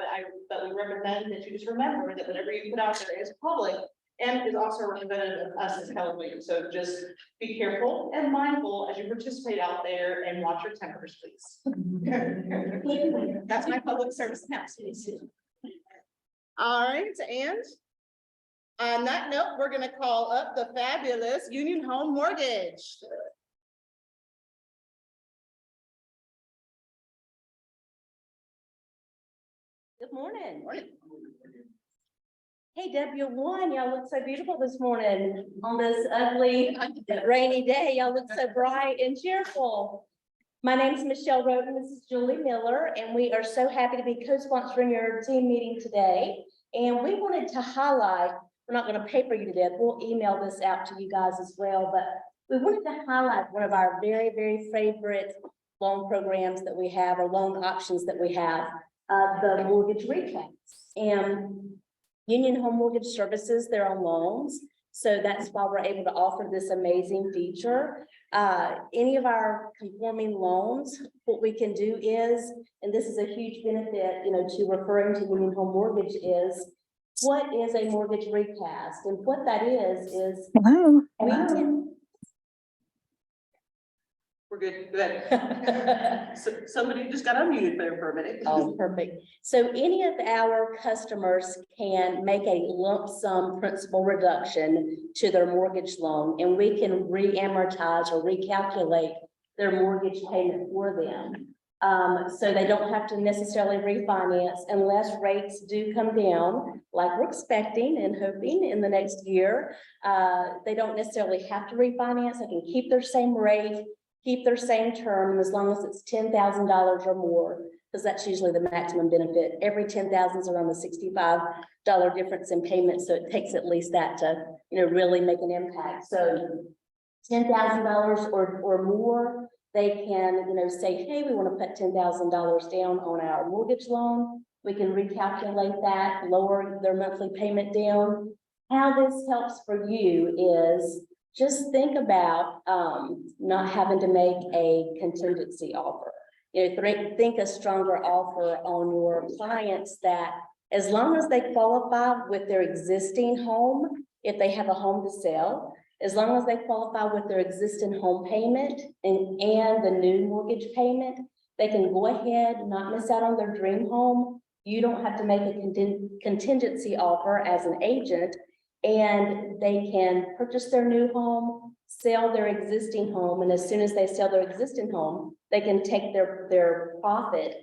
that we recommend, that you just remember that whatever you put out there is public and is also representative of us as Keller Williams. So just be careful and mindful as you participate out there and watch your tempers, please. That's my public service announcement. All right, and on that note, we're gonna call up the fabulous Union Home Mortgage. Good morning. Hey, W1, y'all look so beautiful this morning on this ugly rainy day. Y'all look so bright and cheerful. My name is Michelle Roden. This is Julie Miller, and we are so happy to be co-sponsoring your team meeting today. And we wanted to highlight, we're not going to paper you to death. We'll email this out to you guys as well, but we wanted to highlight one of our very, very favorite loan programs that we have, or loan options that we have, the mortgage reclass. And Union Home Mortgage Services, they're on loans. So that's why we're able to offer this amazing feature. Any of our conforming loans, what we can do is, and this is a huge benefit, to referring to Union Home Mortgage, is what is a mortgage recast? And what that is we can. We're good. So somebody just got unmuted there for a minute. Oh, perfect. So any of our customers can make a lump sum principal reduction to their mortgage loan, and we can re-amortize or recalculate their mortgage payment for them. So they don't have to necessarily refinance unless rates do come down, like we're expecting and hoping in the next year. They don't necessarily have to refinance. They can keep their same rate, keep their same term, as long as it's $10,000 or more, because that's usually the maximum benefit. Every 10,000 is around the $65 difference in payment, so it takes at least that to, really make an impact. So $10,000 or more, they can, say, hey, we want to put $10,000 down on our mortgage loan. We can recalculate that, lower their monthly payment down. How this helps for you is just think about not having to make a contingency offer. Think a stronger offer on your clients that as long as they qualify with their existing home, if they have a home to sell, as long as they qualify with their existing home payment and the new mortgage payment, they can go ahead, not miss out on their dream home. You don't have to make a contingency offer as an agent, and they can purchase their new home, sell their existing home, and as soon as they sell their existing home, they can take their profit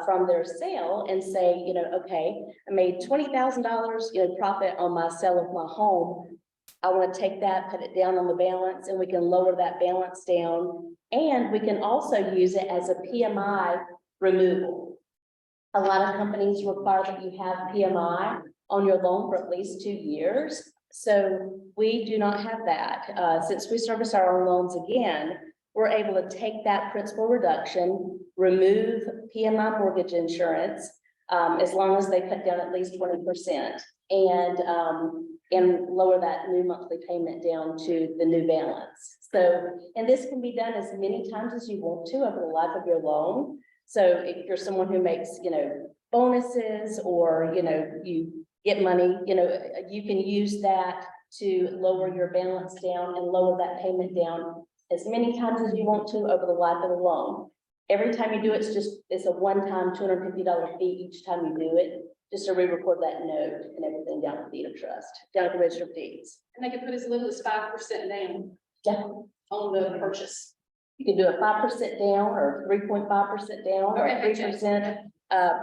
from their sale and say, you know, okay, I made $20,000, you know, profit on my sale of my home. I want to take that, put it down on the balance, and we can lower that balance down. And we can also use it as a PMI removal. A lot of companies require that you have PMI on your loan for at least 2 years. So we do not have that. Since we service our own loans again, we're able to take that principal reduction, remove PMI mortgage insurance, as long as they put down at least 20%, and lower that new monthly payment down to the new balance. So, and this can be done as many times as you want to over the life of your loan. So if you're someone who makes, you know, bonuses, or, you know, you get money, you know, you can use that to lower your balance down and lower that payment down as many times as you want to over the life of the loan. Every time you do it, it's a one-time $250 fee each time you do it, just to re-record that note and everything down at the deed of trust, down at the register of deeds. And they can put as little as 5% down Yeah, on the purchase. you can do a 5% down or 3.5% down or Okay, 3%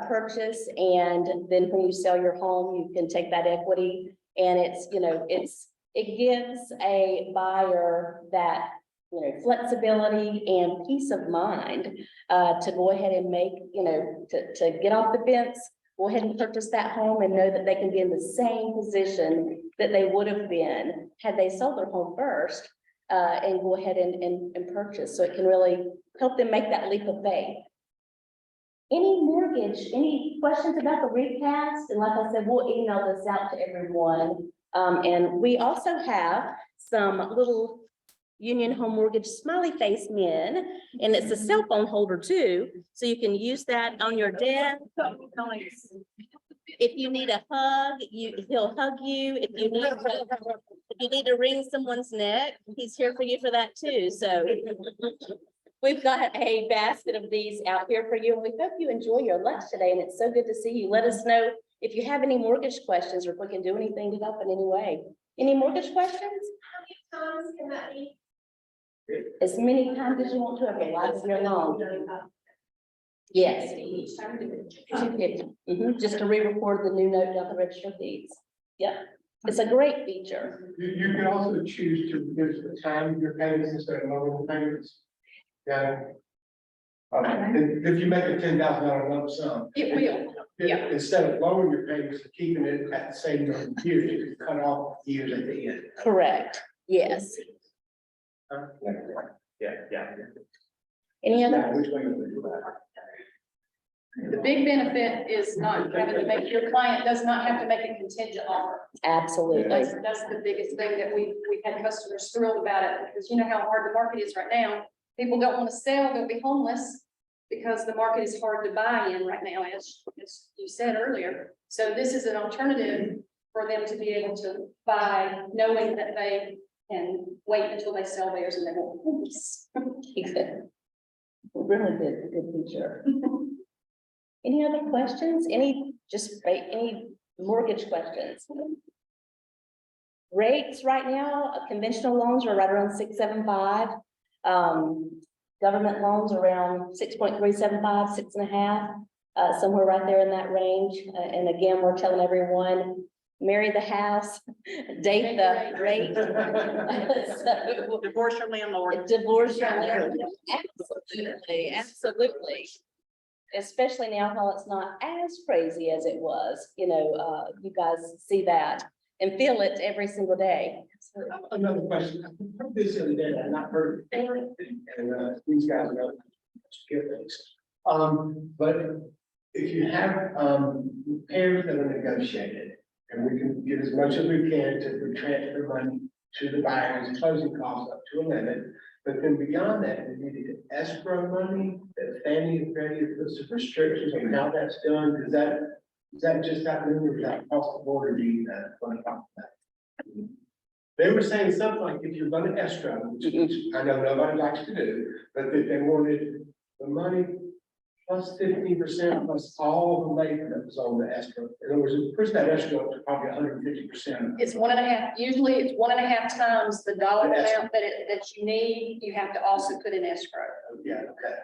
purchase. And then when you sell your home, you can take that equity, and it's, you know, it gives a buyer that, you know, flexibility and peace of mind to go ahead and make, you know, to get off the fence, go ahead and purchase that home and know that they can be in the same position that they would have been had they sold their home first, and go ahead and purchase. So it can really help them make that leap of faith. Any questions about the recast? And like I said, we'll email this out to everyone. And we also have some little Union Home Mortgage smiley face men, and it's a cell phone holder too. So you can use that on your desk. If you need a hug, he'll hug you. If you need to wring someone's neck, he's here for you for that too. So we've got a basket of these out here for you, and we hope you enjoy your lunch today. And it's so good to see you. Let us know if you have any mortgage questions, or if we can do anything to help in any way. Any mortgage questions? How many times can that be? As many times as you want to over the life of your loan. Yes. Each time you do it. 250. Just to re-record the new note down the register of deeds. Yep, it's a great feature. You can also choose to reduce the time of your payments instead of lowering the payments. Yeah. If you make a $10,000 lump sum. It will. Yeah. Instead of lowering your payments and keeping it at the same number of years, you can cut off years at the end. Correct. Yes. Yeah. Any other? Which way you do that? The big benefit is not having to make, your client does not have to make a contingent offer. Absolutely. That's the biggest thing that we've had customers thrilled about it, because you know how hard the market is right now. People don't want to sell, they'll be homeless because the market is hard to buy in right now, as you said earlier. So this is an alternative for them to be able to buy, knowing that they can wait until they sell theirs and they won't be homeless. Exactly. Really good feature. Any other questions? Any mortgage questions? Rates right now, conventional loans are right around 6.75. Government loans around 6.375, 6.5, somewhere right there in that range. And again, we're telling everyone, marry the house, date the rate. So, Divorce your landlord. divorce your landlord. Absolutely. Especially now while it's not as crazy as it was, you know, you guys see that and feel it every single day. Another question. I heard this the other day, I've not heard it. And these guys know get things. But if you have repairs that are negotiated, and we can get as much as we can to transfer money to the buyers, closing costs up to a limit. But then beyond that, we need to escrow money that Fannie and Freddie have put some restrictions on how that's done. Is that just happening, or is that across the board, or do you want to talk about? They were saying something like, if you're gonna escrow, which I know nobody likes to do, but that they wanted the money plus 15% plus all the labor that was on the escrow. In other words, push that escrow up to probably 150%. It's 1.5, usually it's 1.5 times the dollar The escrow. amount that you need, you have to also put in escrow. Yeah, okay.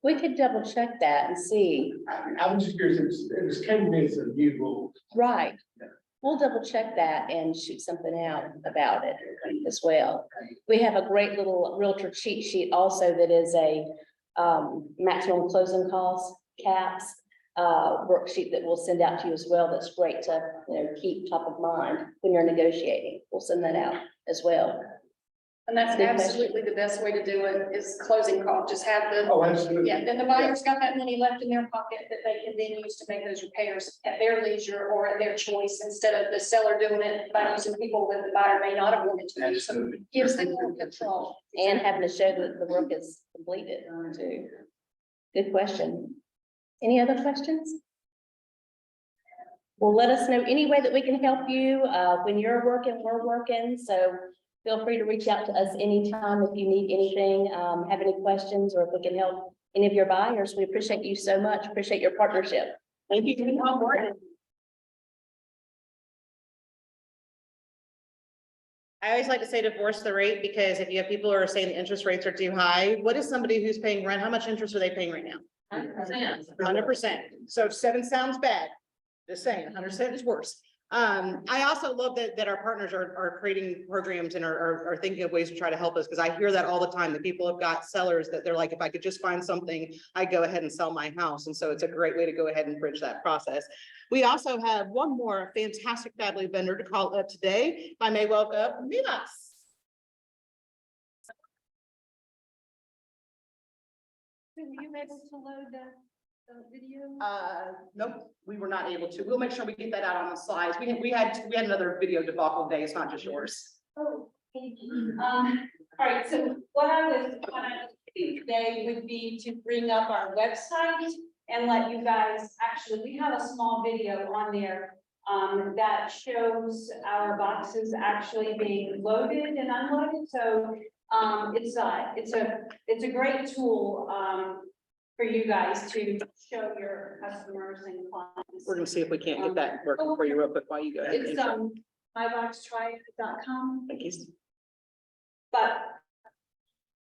We could double check that and see. I was just curious, it was came to me as a new rule. Right. We'll double check that and shoot something out about it as well. We have a great little Realtor cheat sheet also that is a maximum closing costs caps worksheet that we'll send out to you as well. That's great to, keep top of mind when you're negotiating. We'll send that out as well. And that's Good question. absolutely the best way to do it is closing call, just have the, Oh, absolutely. yeah, then the buyer's got that money left in their pocket that they can then use to make those repairs at their leisure or at their choice, instead of the seller doing it by using people that the buyer may not have wanted to use. So Absolutely. gives them more control. And having to show that the work is completed too. Good question. Any other questions? Well, let us know any way that we can help you. When you're working, we're working. So feel free to reach out to us anytime if you need anything, have any questions, or if we can help any of your buyers. We appreciate you so much. Appreciate your partnership. Thank you for being on board. I always like to say divorce the rate, because if you have people who are saying the interest rates are too high, what is somebody who's paying rent? How much interest are they paying right now? 100%. So if 7 sounds bad, just saying, 100% is worse. I also love that our partners are creating programs and are thinking of ways to try to help us, because I hear that all the time, that people have got sellers that they're like, if I could just find something, I'd go ahead and sell my house. And so it's a great way to go ahead and bridge that process. We also have one more fantastic family vendor to call up today. If I may welcome Milas. Were you able to load the video? Nope, we were not able to. We'll make sure we get that out on the slides. We had another video debacle day. It's not just yours. Oh, thank you. All right, so what I was doing today would be to bring up our website and let you guys, actually, we have a small video on there that shows our boxes actually being loaded and unloaded. So it's a great tool for you guys to show your customers and clients. We're gonna see if we can't get that working for you real quick while you go ahead. It's myboxtriad.com. Thank you. But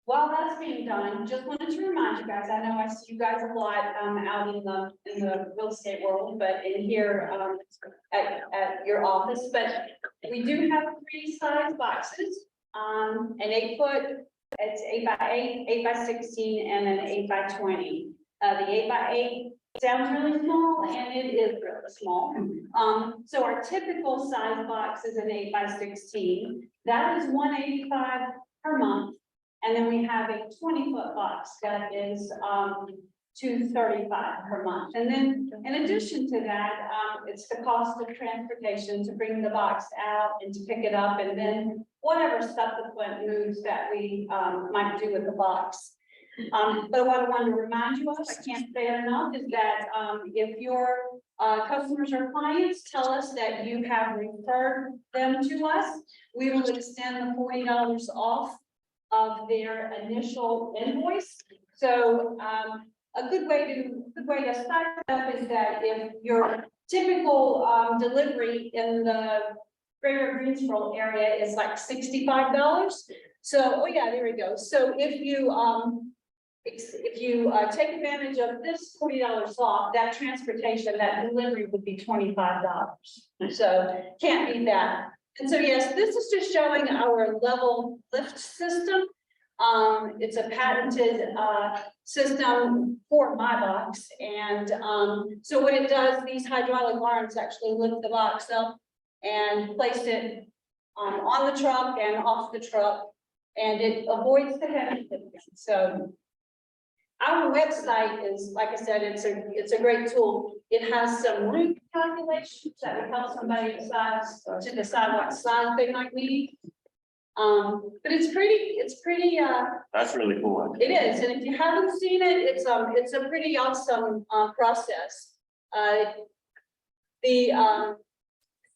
while that's being done, just wanted to remind you guys, I know I see you guys a lot out in the real estate world, but in here at your office, but we do have 3 size boxes, an 8-foot, it's 8x8, 8x16, and an 8x20. The 8x8 sounds really small, and it is really small. So our typical size box is an 8x16. That is $185 per month. And then we have a 20-foot box that is $235 per month. And then in addition to that, it's the cost of transportation to bring the box out and to pick it up, and then whatever subsequent moves that we might do with the box. But what I wanted to remind you of, I can't say it enough, is that if your customers or clients tell us that you have referred them to us, we will extend the $40 off of their initial invoice. So a good way to start up is that if your typical delivery in the greater Greensboro area is like $65. So, oh yeah, there we go. So if you take advantage of this $40 off, that transportation, that delivery would be $25. So can't beat that. And so, yes, this is just showing our level lift system. It's a patented system for my box. And so what it does, these hydraulic arms actually lift the box up and place it on the truck and off the truck, and it avoids the heavy lifting. So our website is, like I said, it's a great tool. It has some route calculations that would help somebody decide what size they might need. But it's pretty, That's really cool. it is, and if you haven't seen it, it's a pretty awesome, process. The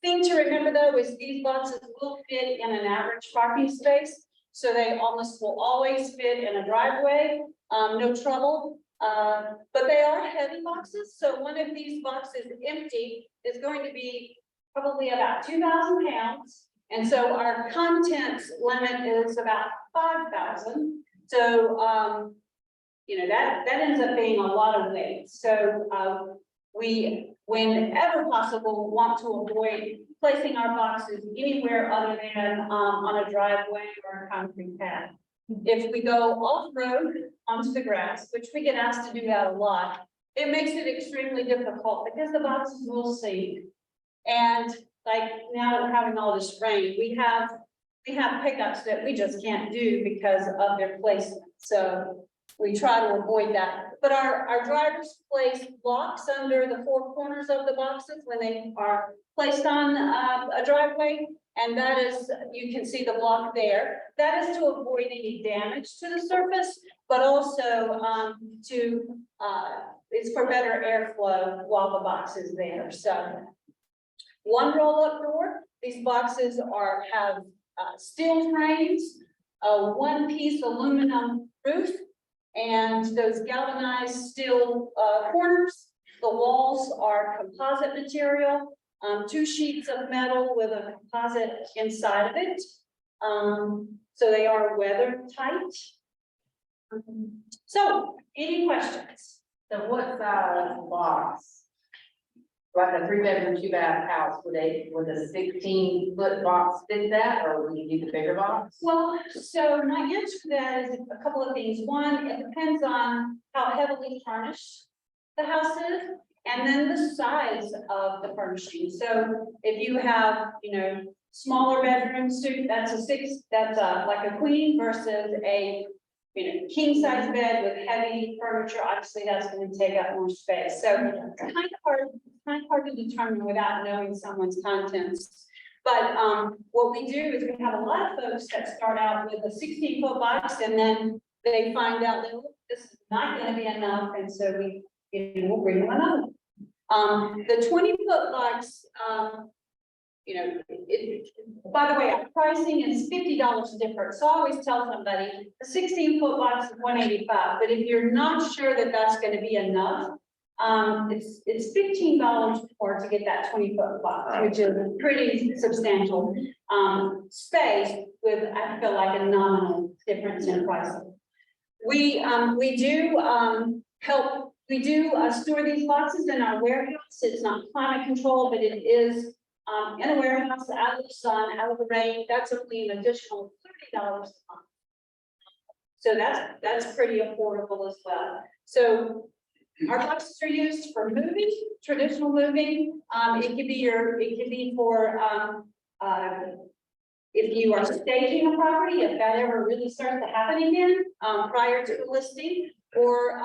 thing to remember though is these boxes will fit in an average parking space. So they almost will always fit in a driveway, no trouble. But they are heavy boxes, so one of these boxes empty is going to be probably about 2,000 pounds. And so our contents limit is about 5,000. So, you know, that ends up being a lot of weight. So, we, whenever possible, want to avoid placing our boxes anywhere other than, on a driveway or a concrete pad. If we go off-road onto the grass, which we get asked to do that a lot, it makes it extremely difficult because the boxes will sink. And like now we're having all this rain, we have pickups that we just can't do because of their placement. So we try to avoid that. But our drivers place blocks under the four corners of the boxes when they are placed on a driveway. And that is, you can see the block there. That is to avoid any damage to the surface, but also it's for better airflow while the box is there. So one roll-up door. These boxes have steel frames, a one-piece aluminum roof, and those galvanized steel corners. The walls are composite material. 2 sheets of metal with a composite inside of it. So they are weather tight. So, any questions? So what size box? Like a 3-bedroom, 2-bath house, would a 16-foot box fit that, or would you need a bigger box? Well, so my answer to that is a couple of things. One, it depends on how heavily furnished the house is. And then the size of the furnishing. So if you have, you know, smaller bedroom suite, that's like a queen versus a, you know, king size bed with heavy furniture. Obviously, that's going to take up more space. So it's kind of hard to determine without knowing someone's contents. But what we do is we have a lot of folks that start out with a 16-foot box, and then they find out that this is not going to be enough, and so we'll bring them another. The 20-foot box, you know, by the way, our pricing is $50 different. So I always tell somebody the 16-foot box is $185, but if you're not sure that that's going to be enough, it's $15 more to get that 20-foot box, which is a pretty substantial space with, I feel like, a nominal difference in pricing. We do store these boxes in our warehouse. It's not climate controlled, but it is in a warehouse, out of the sun, out of the rain. That's only an additional $30 a month. So that's pretty affordable as well. So our boxes are used for moving, traditional moving. It could be for if you are staging a property, if that ever really starts to happen again prior to the listing, or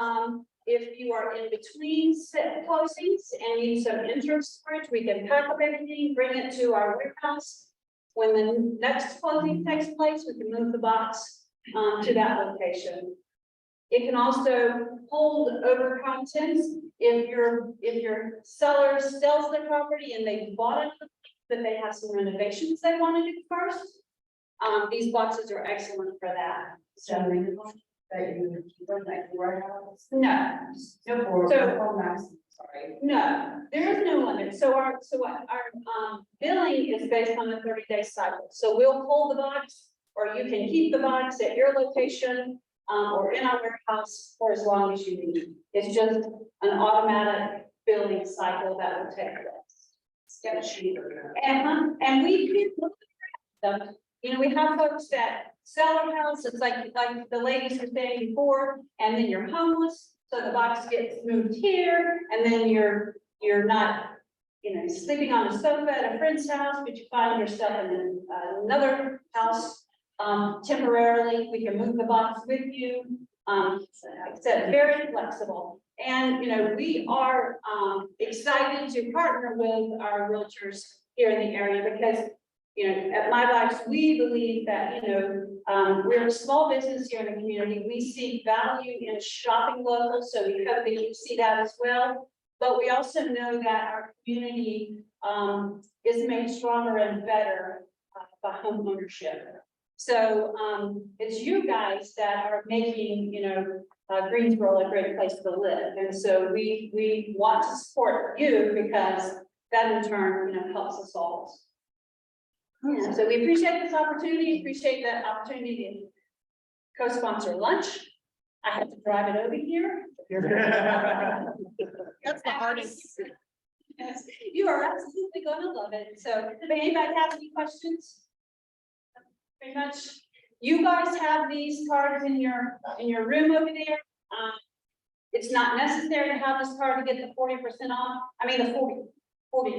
if you are in between set closings and need some interim storage, we can pack up everything, bring it to our warehouse. When the next closing takes place, we can move the box to that location. It can also hold over contents if your seller sells their property and they bought it, but they have some renovations they want to do first. These boxes are excellent for that. So no, there is no limit. So our billing is based on a 30-day cycle. So we'll hold the box, or you can keep the box at your location or in our warehouse for as long as you need. It's just an automatic billing cycle that will take place. And we do them. You know, we have folks that sell a house, it's like the ladies were saying before, and then you're homeless, so the box gets moved here, and then you're not, you know, sleeping on a sofa at a friend's house, but you find yourself in another house temporarily. We can move the box with you. It's very flexible. And, you know, we are excited to partner with our realtors here in the area because, you know, at My Box, we believe that, you know, we're a small business here in the community. We see value in shopping local, so we hope that you see that as well. But we also know that our community is made stronger and better by home ownership. So, it's you guys that are making, Greensboro a great place to live. And so we want to support you because that in turn, helps us all. Yeah, so we appreciate this opportunity, appreciate the opportunity to co-sponsor lunch. I had to drive it over here. That's the hardest. Yes, you are absolutely gonna love it. So, if anybody have any questions? Pretty much, you guys have these cards in your room over there. It's not necessary to have this card to get the 40% off. I mean, the $40.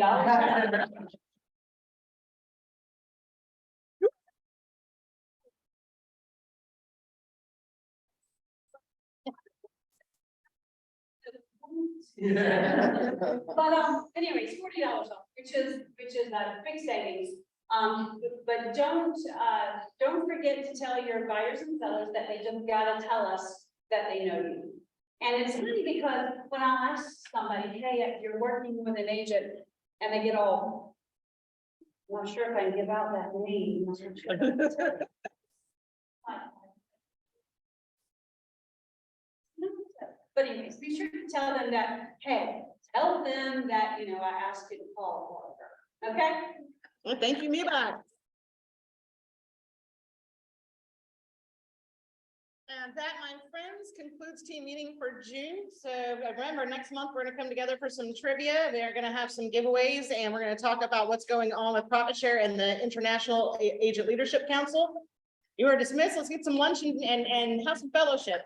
But anyways, $40 off, which is a big savings. But don't forget to tell your buyers and sellers that they just gotta tell us that they know you. And it's funny because when I ask somebody, hey, if you're working with an agent, and they get all, I'm not sure if I can give out that name. But anyways, be sure to tell them that, hey, tell them that, I asked you to call for her, okay? Well, thank you, Mibach. And that, my friends, concludes team meeting for June. So remember, next month, we're gonna come together for some trivia. They're gonna have some giveaways, and we're gonna talk about what's going on with Profit Share and the International Agent Leadership Council. You are dismissed. Let's get some lunch and have some fellowship.